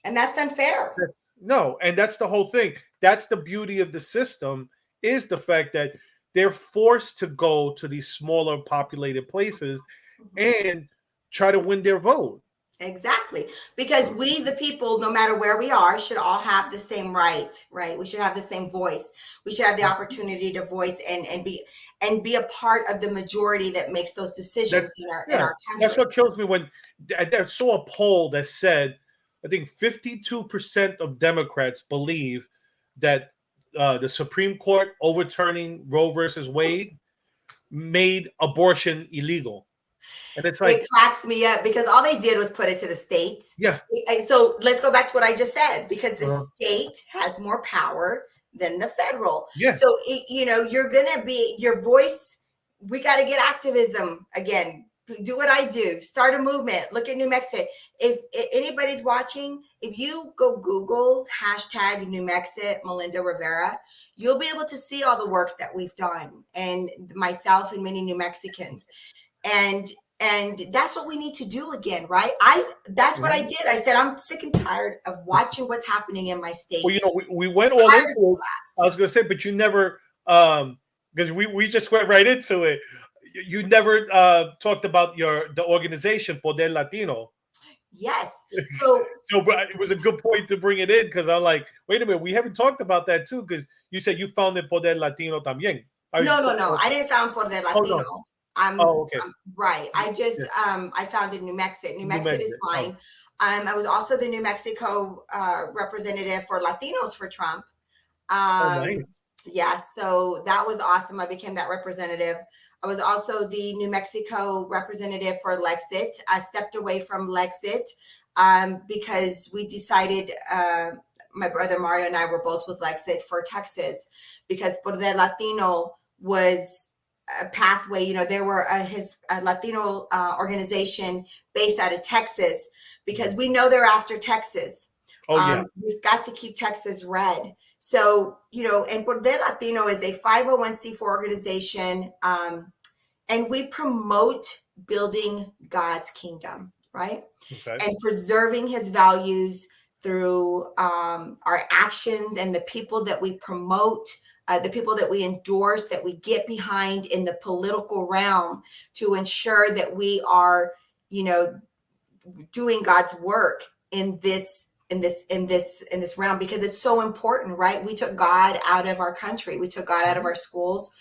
And that's unfair. no. And that's the whole thing. That's the beauty of the system, is the fact that they're forced to go to these smaller populated places Mhm. and try to win their vote. Exactly. Because we, the people, no matter where we are, should all have the same right? We should have the same voice. We should have the opportunity to voice and be a part of the majority that makes those That decisions in our yeah, that's country. what kills me when I saw a poll that said, I think 52% of Democrats believe that the Supreme Court overturning Roe versus Wade made abortion illegal. And it's It like, cracks me up because all they did was put it to the states. yeah, So let's go back to what I just said, because the uh, state has more power than the federal. yeah. So, you're going to be your voice. We got to get activism again. Do what I do. Start a movement. Look at New Mexico. If anybody's watching, if you go Google hashtag New Mexico Melinda Rivera, you'll be able to see all the work that we've done, and myself and many New Mexicans. And that's what we need to do again, right? That's what I did. I said, I'm sick and tired of watching what's happening in my state. Well, we went all into it. I was going to say, but you never, because we just went right into it. You never talked about the organization Poder Latino. Yes. So it was a good point to bring it in, because I'm like, wait a minute, we haven't talked about that too, because you said you founded Poder Latino también. No. I didn't found Poder Latino. Oh, no. Okay. Right. I just I founded New Mexico. New Mexico is mine. I was also the New Mexico representative for Latinos for Trump. Nice. Yeah, so that was awesome. I became that representative. I was also the New Mexico representative for Lexit. I stepped away from Lexit because we decided, my brother Mario and I were both with Lexit for Texas, because Poder Latino was a pathway. There were his Latino organization based out of Texas, because we know they're after Texas. We've got to keep Texas red. So, and Poder Latino is a 501c4 organization, and we promote building God's kingdom, right? Okay. And preserving his values through our actions, and the people that we promote, the people that we endorse, that we get behind in the political realm, to ensure that we are, doing God's work in this realm, because it's so important, right? We took God out of our country. We took God out of our schools.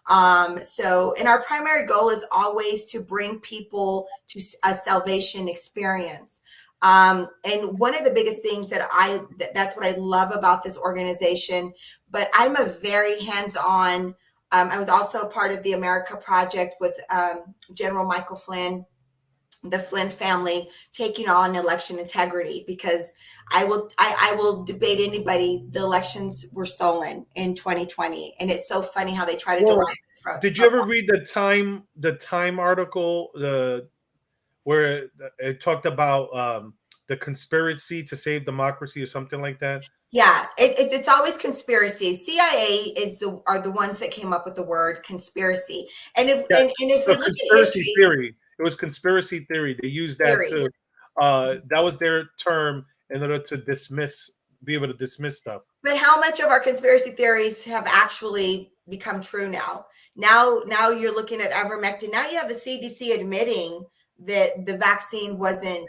And our primary goal is always to bring people to a salvation experience. And one of the biggest things that's what I love about this organization, but I'm a very hands-on, I was also a part of the America Project with General Michael Flynn, the Flynn family, taking on election integrity, because I will debate anybody. The elections were stolen in 2020, and it's so funny how they try to derive this from. Did you ever read the Time article, where it talked about the conspiracy to save democracy or something like that? Yeah, it's always conspiracy. CIA are the ones that came up with the word conspiracy. And if we look at history, theory. It was conspiracy theory. They used that to that was their term in order to be able to dismiss stuff. But how much of our conspiracy theories have actually become true now? Now you're looking at ivermectin. Now you have the CDC admitting that the vaccine wasn't,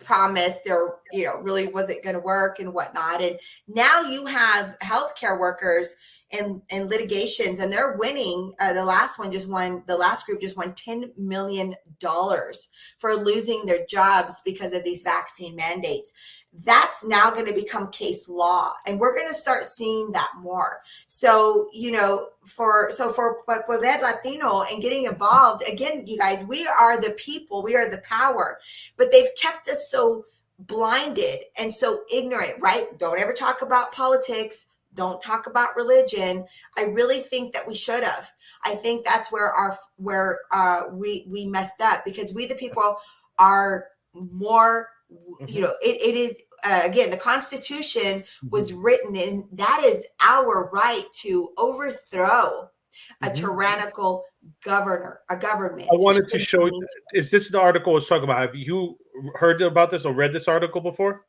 promised, or really wasn't going to work and whatnot. And now you have healthcare workers in litigations, and they're winning. The last group just won $10 million for losing their jobs because of these vaccine mandates. That's now going to become case law, and we're going to start seeing that more. So, for Poder Latino and getting involved, again, you guys, we are the people, we are the power, but they've kept us so blinded and so ignorant, right? Don't ever talk about politics. Don't talk about religion. I really think that we should have. I think that's where we messed up, because we the people are more, it is, again, the Constitution was written, and that is our right to overthrow a tyrannical government. I wanted to show you. Is this the article I was talking about? Have you heard about this or read this article before?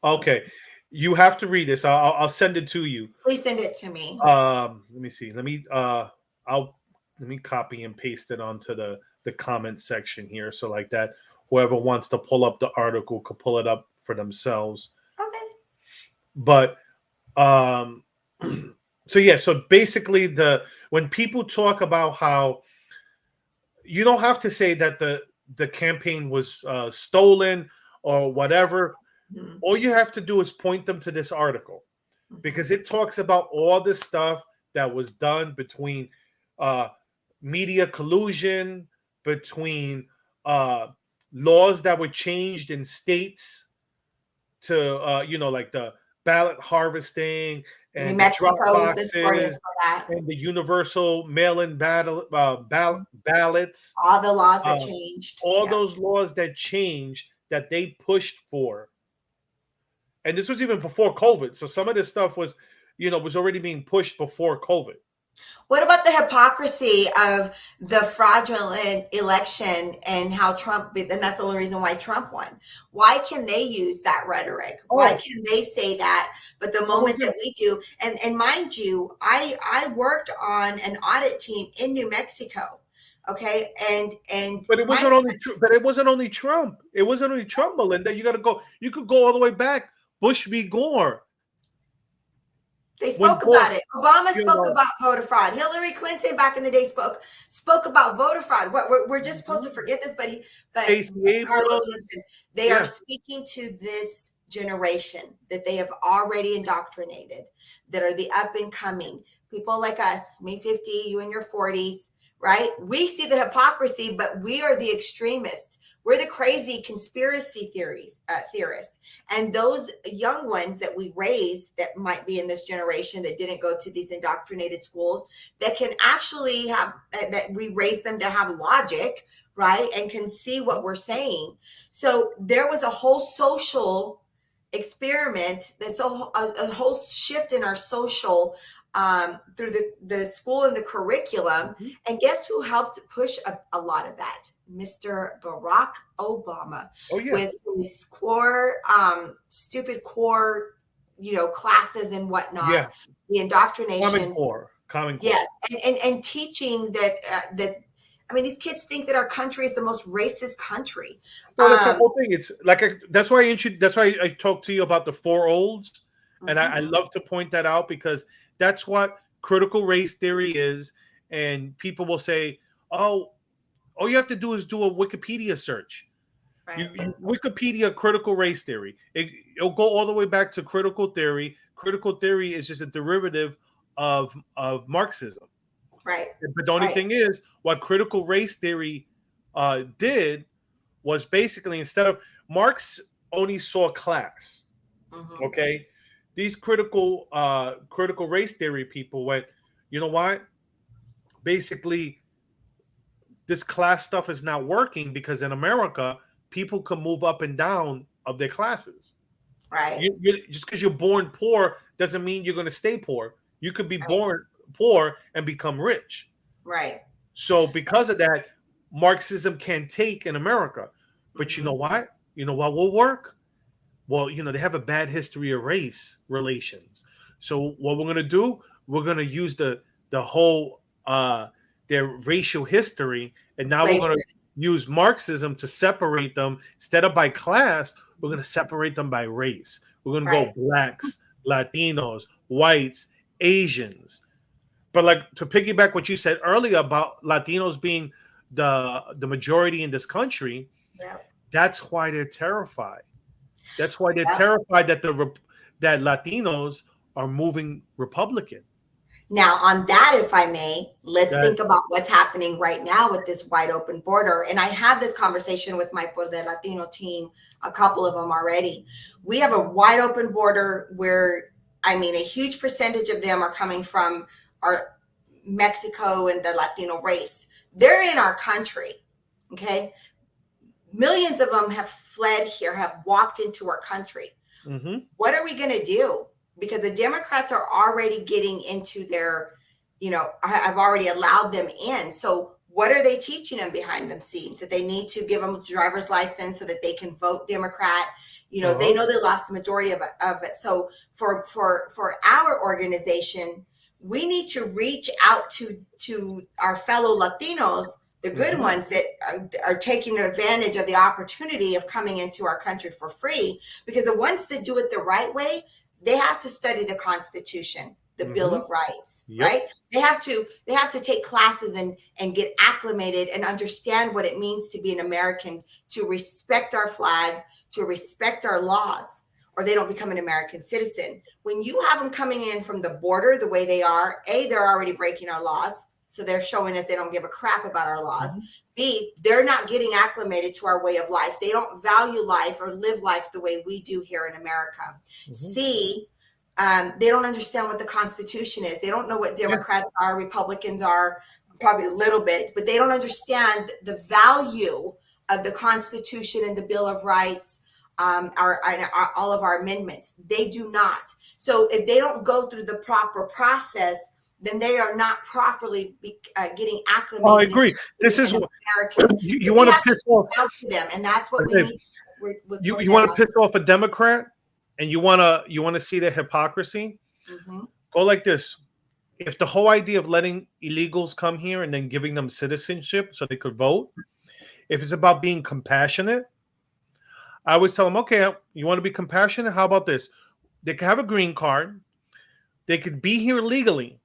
Okay, you have to read this. I'll send it to you. Please send it to me. Let me see. Let me copy and paste it onto the comment section here. So like that, whoever wants to pull up the article could pull it up for themselves. Okay. But so basically when people talk about how you don't have to say that the campaign was stolen or whatever. All you have to do is point them to this article. because it talks about all this stuff that was done between uh, media collusion, between laws that were changed in states to like the ballot harvesting New and the drop Mexico is notorious boxes for that. and the universal mail-in ballots, All the laws that uh, changed. all Yeah. those laws that changed that they pushed for. And this was even before COVID. So some of this stuff was, was already being pushed before COVID. What about the hypocrisy of the fraudulent election and how Trump, and that's the only reason why Trump won? Why can they use that rhetoric? Why Oh, can they say that? But the moment that we do, and mind you, I worked on an audit team in New Mexico. Okay. And but it my, wasn't only but it wasn't only Trump. It wasn't only Trump, Melinda. You could go all the way back. Bush v. Gore. they When spoke Gore, about it. Obama you spoke know, about voter fraud. Hillary Clinton back in the day spoke about voter fraud. What we're just supposed to mhm. forget this, but Stacey Carlos, Abrams. listen, they are Yeah. speaking to this generation that they have already indoctrinated, that are the up and coming people like us, me 50, you in your 40s, right? We see the hypocrisy, but we are the extremists. We're the crazy conspiracy theorists. And those young ones that we raise that might be in this generation that didn't go to these indoctrinated schools, that can actually have, that we raise them to have logic, right? And can see what we're saying. So there was a whole social experiment, there's a whole shift in our social through the school and the curriculum. Mm-hmm. And guess who helped push a lot of that? Mr. Barack Obama, Oh yeah. with his core, stupid core, classes and whatnot, Yeah. the indoctrination. Common Core. Yes, and teaching that I mean, these kids think that our country is the most racist country. Well, that's the whole thing. It's like that's why I talked to you about the four olds, and I love to point that out because that's what critical race theory is. And people will say, "Oh, all you have to do is do a Wikipedia search." Right. Wikipedia critical race theory. It'll go all the way back to critical theory. Critical theory is just a derivative of Marxism. Right. But the only thing is, what critical race theory did was basically, instead of Marx only saw class, okay, these critical race theory people went, you know what? Basically, this class stuff is not working because in America, people can move up and down of their classes. Right. Just because you're born poor doesn't mean you're going to stay poor. You could be born poor and become rich. Right. So because of that, Marxism can take in America. But you know what? You know what will work? Well, they have a bad history of race relations. So what we're going to do, we're going to use the whole their racial history, and now we're going to use Marxism to separate them. Instead of by class, we're going to separate them by race. We're going to go blacks, Latinos, whites, Asians. But like to piggyback what you said earlier about Latinos being the majority in this country, that's why they're terrified. That's why they're terrified that that Latinos are moving Republican. Now, on that, if I may, let's think about what's happening right now with this wide open border. And I had this conversation with my Por de Latino team, a couple of them already. We have a wide open border where, I mean, a huge percentage of them are coming from our Mexico and the Latino race. They're in our country, okay? Millions of them have fled here, have walked into our country. What are we going to do? Because the Democrats are already getting into their, I've already allowed them in. So what are they teaching them behind the scenes? That they need to give them a driver's license so that they can vote Democrat. They know they lost the majority of it. So for our organization, we need to reach out to our fellow Latinos, the good ones that are taking advantage of the opportunity of coming into our country for free. Because the ones that do it the right way, they have to study the Constitution, the Bill of Rights, right? They have to take classes and get acclimated and understand what it means to be an American, to respect our flag, to respect our laws. or they don't become an American citizen. When you have them coming in from the border the way they are, A, they're already breaking our laws. So they're showing us they don't give a crap about our laws. B, they're not getting acclimated to our way of life. They don't value life or live life the way we do here in America. C, they don't understand what the Constitution is. They don't know what Democrats are, Republicans are, probably a little bit, but they don't understand the value of the Constitution and the Bill of Rights, all of our amendments. They do not. So if they don't go through the proper process, then they are not properly getting acclimated. Oh, I agree. This is what you want to piss off to them, and that's what we need. You want to piss off a Democrat, and you want to see their hypocrisy. Go like this. If the whole idea of letting illegals come here and then giving them citizenship so they could vote, if it's about being compassionate, I always tell them, okay, you want to be compassionate? How about this? They can have a green card. They could be here legally.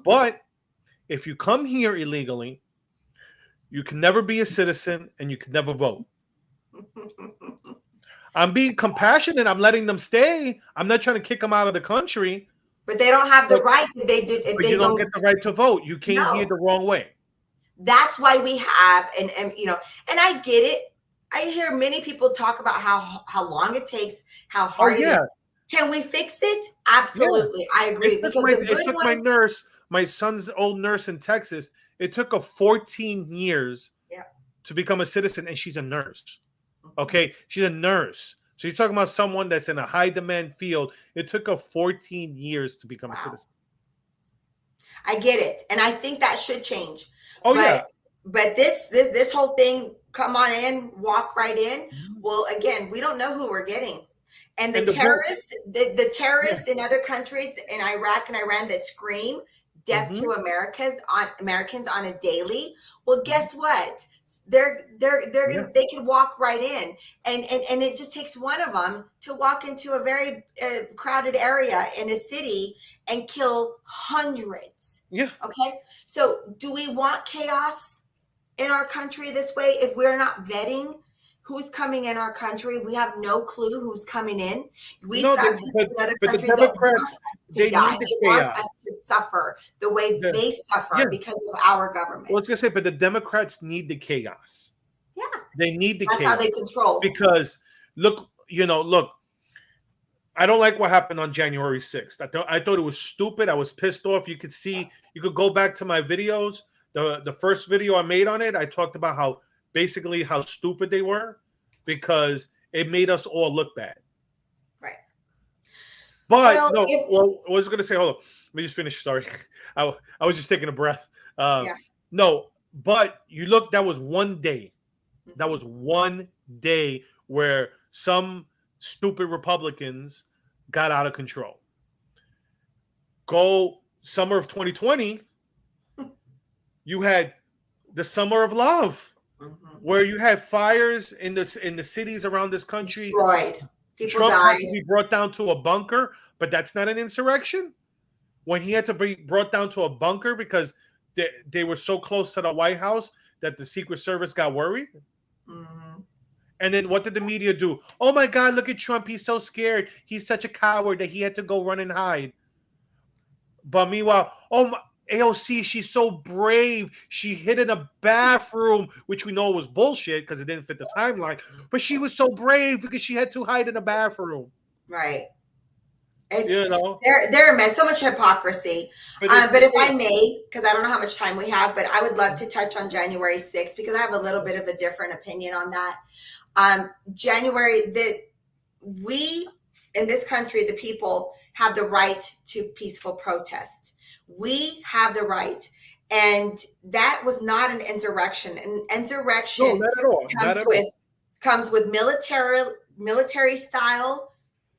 But if you come here illegally, you can never be a citizen and you can never vote. I'm being compassionate. I'm letting them stay. I'm not trying to kick them out of the country. But they don't have the right if they do. If but they you don't get the right to vote. You came here the wrong way. That's why we have, and and I get it. I hear many people talk about how long it takes, how hard it is. Can we fix it? Absolutely, I agree. Because it took my nurse, my son's old nurse in Texas. It took her 14 years to become a citizen, and she's a nurse. Okay, she's a nurse. So you're talking about someone that's in a high demand field. It took her 14 years to become a citizen. I get it, and I think that should change. But this whole thing, come on in, walk right in. Well, again, we don't know who we're getting. And the terrorists, the terrorists in other countries, in Iraq and Iran, that scream death to Americans on a daily. Well, guess what? They can walk right in, and it just takes one of them to walk into a very crowded area in a city and kill hundreds. Okay. So do we want chaos in our country this way if we're not vetting who's coming in our country? We have no clue who's coming in. We've got people in other countries that want us to die. They want us to suffer the way they suffer because of our government. Well, I was going to say, but the Democrats need the chaos. Yeah. They need the chaos. That's how they control. Because, look, I don't like what happened on January 6th. I thought it was stupid. I was pissed off. You could go back to my videos. The first video I made on it, I talked about how stupid they were because it made us all look bad. Right. But I was going to say, hold on. Let me just finish. Sorry. I was just taking a breath. No, but you look, that was one day. That was one day where some stupid Republicans got out of control. Go summer of 2020, you had the summer of love. Where you had fires in the cities around this country. Destroyed. People Trump died. had to be brought down to a bunker, but that's not an insurrection. When he had to be brought down to a bunker because they were so close to the White House that the Secret Service got worried. And then what did the media do? Oh my God, look at Trump. He's so scared. He's such a coward that he had to go run and hide. But meanwhile, AOC, she's so brave. She hid in a bathroom, which we know was bullshit because it didn't fit the timeline. But she was so brave because she had to hide in a bathroom. Right. It's, there's so much hypocrisy. But if I may, because I don't know how much time we have, but I would love to touch on January 6th because I have a little bit of a different opinion on that. We in this country, the people have the right to peaceful protest. We have the right, and that was not an insurrection. An insurrection comes with military style,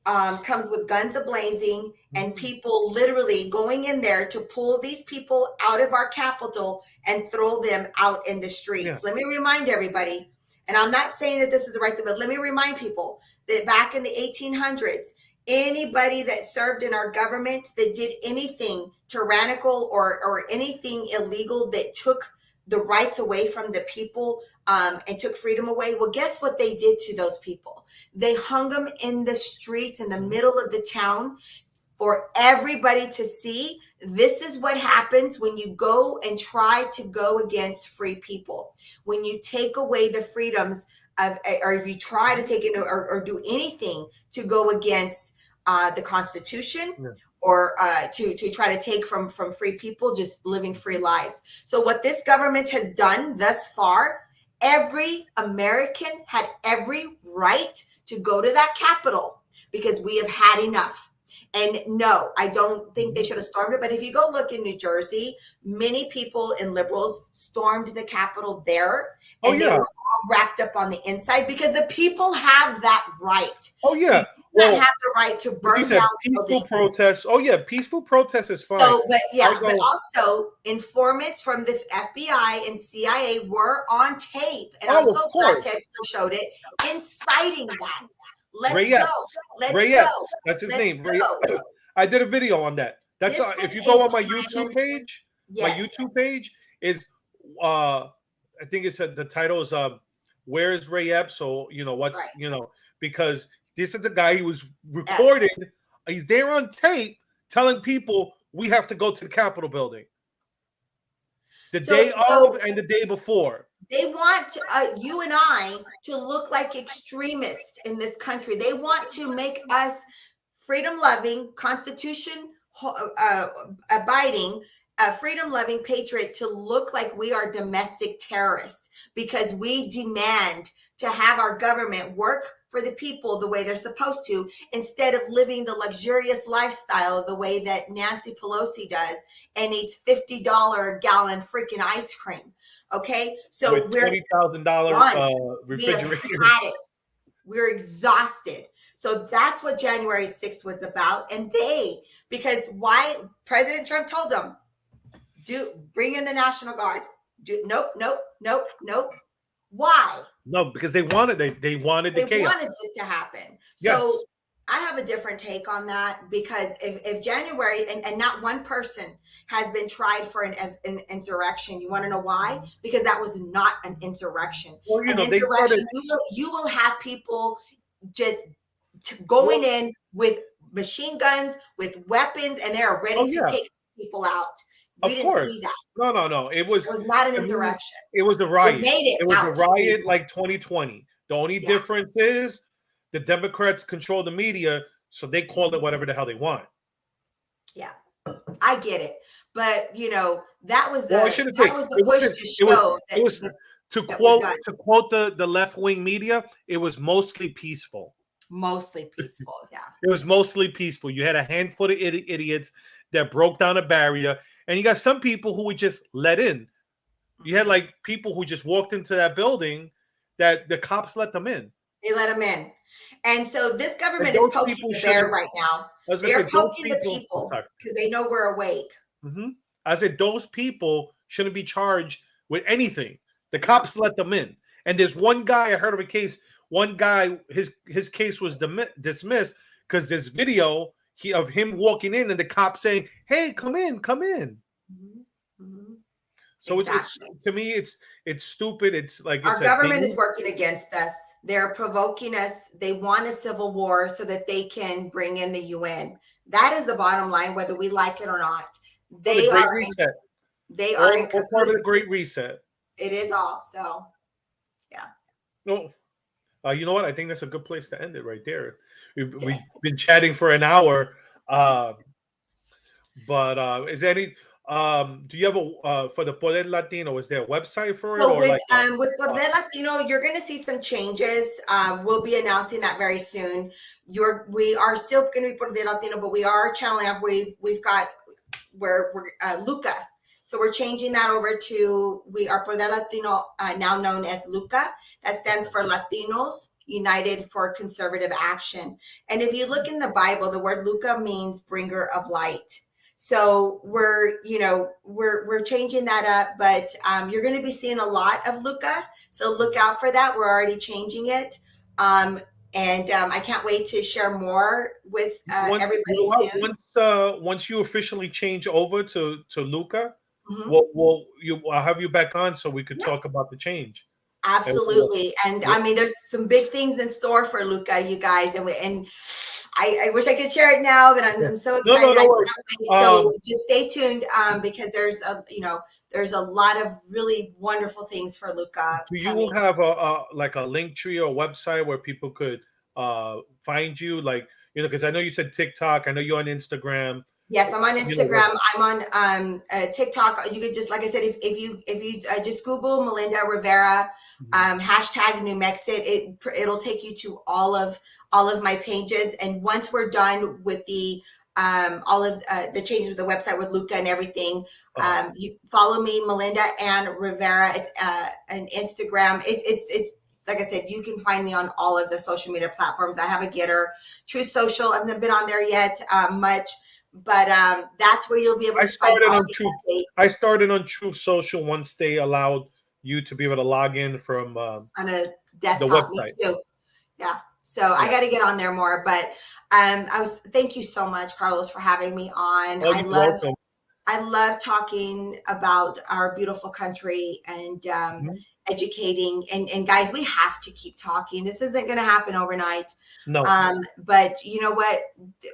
comes with guns a-blazing, and people literally going in there to pull these people out of our capital and throw them out in the streets. Let me remind everybody, and I'm not saying that this is the right thing, but let me remind people that back in the 1800s, anybody that served in our government that did anything tyrannical or anything illegal that took the rights away from the people, and took freedom away. Well, guess what they did to those people? They hung them in the streets in the middle of the town for everybody to see. This is what happens when you go and try to go against free people. When you take away the freedoms of, or if you try to take it or do anything to go against the Constitution, or to try to take from free people just living free lives. So what this government has done thus far, every American had every right to go to that Capitol, because we have had enough. And no, I don't think they should have stormed it. But if you go look in New Jersey, many people and liberals stormed the Capitol there. And they were all wrapped up on the inside, because the people have that right. Oh, yeah. You do not have the right to burn down peaceful protests. Oh, yeah. Peaceful protest is fine. So, but but also informants from the FBI and CIA were on tape. And I'm so glad Ted showed it, inciting that. Let's go. Let's go. That's his name. I did a video on that. That's if you go on my YouTube page, my YouTube page is I think it's the title is "Where is Ray Epps?" So what's because this is a guy who was recorded. Yes. He's there on tape telling people we have to go to the Capitol building the day of and the day before. They want you and I to look like extremists in this country. They want to make us freedom-loving, Constitution abiding, freedom-loving patriot to look like we are domestic terrorists, because we demand to have our government work for the people the way they're supposed to, instead of living the luxurious lifestyle the way that Nancy Pelosi does and eats $50 a gallon freaking ice cream. Okay, so with $20,000 refrigerator. We have had it. We're exhausted. So that's what January 6th was about. And because why President Trump told them, bring in the National Guard. Nope. Why? No, because they wanted the chaos. They wanted this to happen. Yes. So I have a different take on that, because if January and not one person has been tried for an insurrection. You want to know why? Because that was not an insurrection. Well, an insurrection, you will have people just going in with machine guns, with weapons, and they're ready to take people out. We didn't see that. No. It was not an insurrection. It was a riot. It was a riot like 2020. The only difference is the Democrats control the media, so they call it whatever the hell they want. Yeah, I get it, but that was the push to show. To quote the left wing media, it was mostly peaceful. Mostly peaceful, yeah. It was mostly peaceful. You had a handful of idiots that broke down a barrier, and you got some people who would just let in. You had like people who just walked into that building that the cops let them in. They let them in. And so this government is poking the bear right now. They're poking the people because they know we're awake. Mm-hmm. I said those people shouldn't be charged with anything. The cops let them in. And there's one guy, I heard of a case, one guy, his case was dismissed because there's video of him walking in and the cop saying, "Hey, come in." Mm-hmm. Mm-hmm. So exactly. To me, it's stupid. It's like our government is working against us. They're provoking us. They want a civil war so that they can bring in the UN. That is the bottom line, whether we like it or not. They are reset. They are in part of the Great Reset. It is all. So, yeah. No, you know what? I think that's a good place to end it right there. We've been chatting for an hour, but is there any? Do you have a for the Poder Latino? Is there a website for it? So with Poder Latino, you're going to see some changes. We'll be announcing that very soon. We are still going to be Poder Latino, but we are channeling up. We've got we're Luca. So we're changing that over to we are Poder Latino, now known as Luca. That stands for Latinos United for Conservative Action. And if you look in the Bible, the word Luca means bringer of light. So we're changing that up, but you're going to be seeing a lot of Luca. So look out for that. We're already changing it. And I can't wait to share more with everybody soon. Once you officially change over to Luca, Mhm. I'll have you back on so we could Yeah. talk about the change. Absolutely. And Yeah. I mean, there's some big things in store for Luca, you guys. And I wish I could share it now, but I'm so No, excited. I no worries. can't wait. So just stay tuned because there's a lot of really wonderful things for Luca Do you coming. have like a link tree or website where people could find you? Like, because I know you said TikTok. I know you're on Instagram. Yes, I'm on What? Instagram. I'm on TikTok. You could just, like I said, if you just Google Melinda Rivera, hashtag New Mexit, it'll take you to all of my pages. And once we're done with the all of the changes with the website with Luca and everything, you follow me, Melinda and Rivera. It's an Instagram. It's like I said, you can find me on all of the social media platforms. I have a Getter, True Social. I've not been on there yet much. But that's where you'll be able to find all the updates. I started on Truth Social once they allowed you to be able to log in from on a the desktop. Me website. too. Yeah. So I got to get on there more. But thank you so much, Carlos, for having me on. Oh, you're welcome. I love talking about our beautiful country and educating. And guys, we have to keep talking. This isn't going to happen overnight. No. But you know what?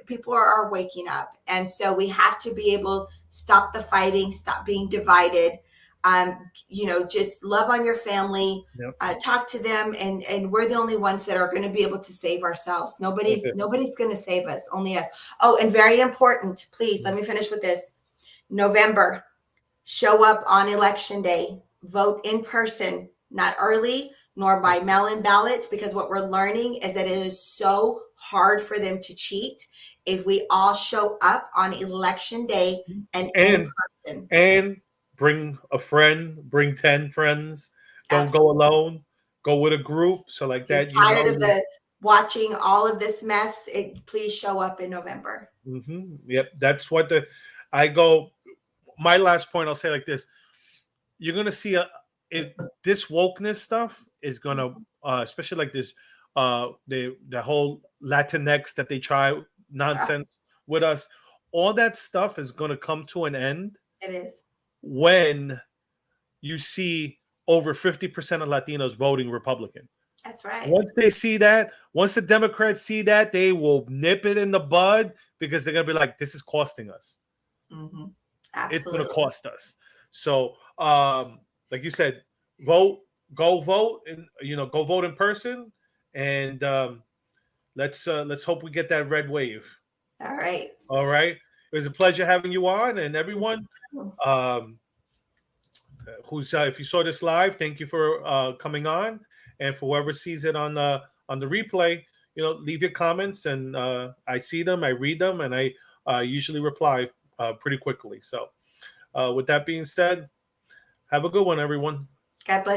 People are waking up. And so we have to be able to stop the fighting, stop being divided. Just love on your family, talk to them. And we're the only ones that are going to be able to save ourselves. Nobody's going to save us, only us. Oh, and very important, please, let me finish with this. November, show up on election day, vote in person, not early nor by mail-in ballots, because what we're learning is that it is so hard for them to cheat. If we all show up on election day and in person. And bring a friend, bring 10 friends. Don't go alone. Go with a group. So like that, tired of watching all of this mess, please show up in November. Yep. That's what my last point, I'll say like this. You're going to see this wokeness stuff is going to, especially like this, the whole Latinx that they try nonsense with us. All that stuff is going to come to an end. It is. When you see over 50% of Latinos voting Republican. That's right. Once they see that, once the Democrats see that, they will nip it in the bud because they're going to be like, this is costing us. It's going to cost us. So, like you said, go vote, and go vote in person, and let's hope we get that red wave. All right. It was a pleasure having you on, and everyone who's if you saw this live, thank you for coming on, and for whoever sees it on the replay, leave your comments, and I see them, I read them, and I usually reply pretty quickly. So with that being said, have a good one, everyone. God bless.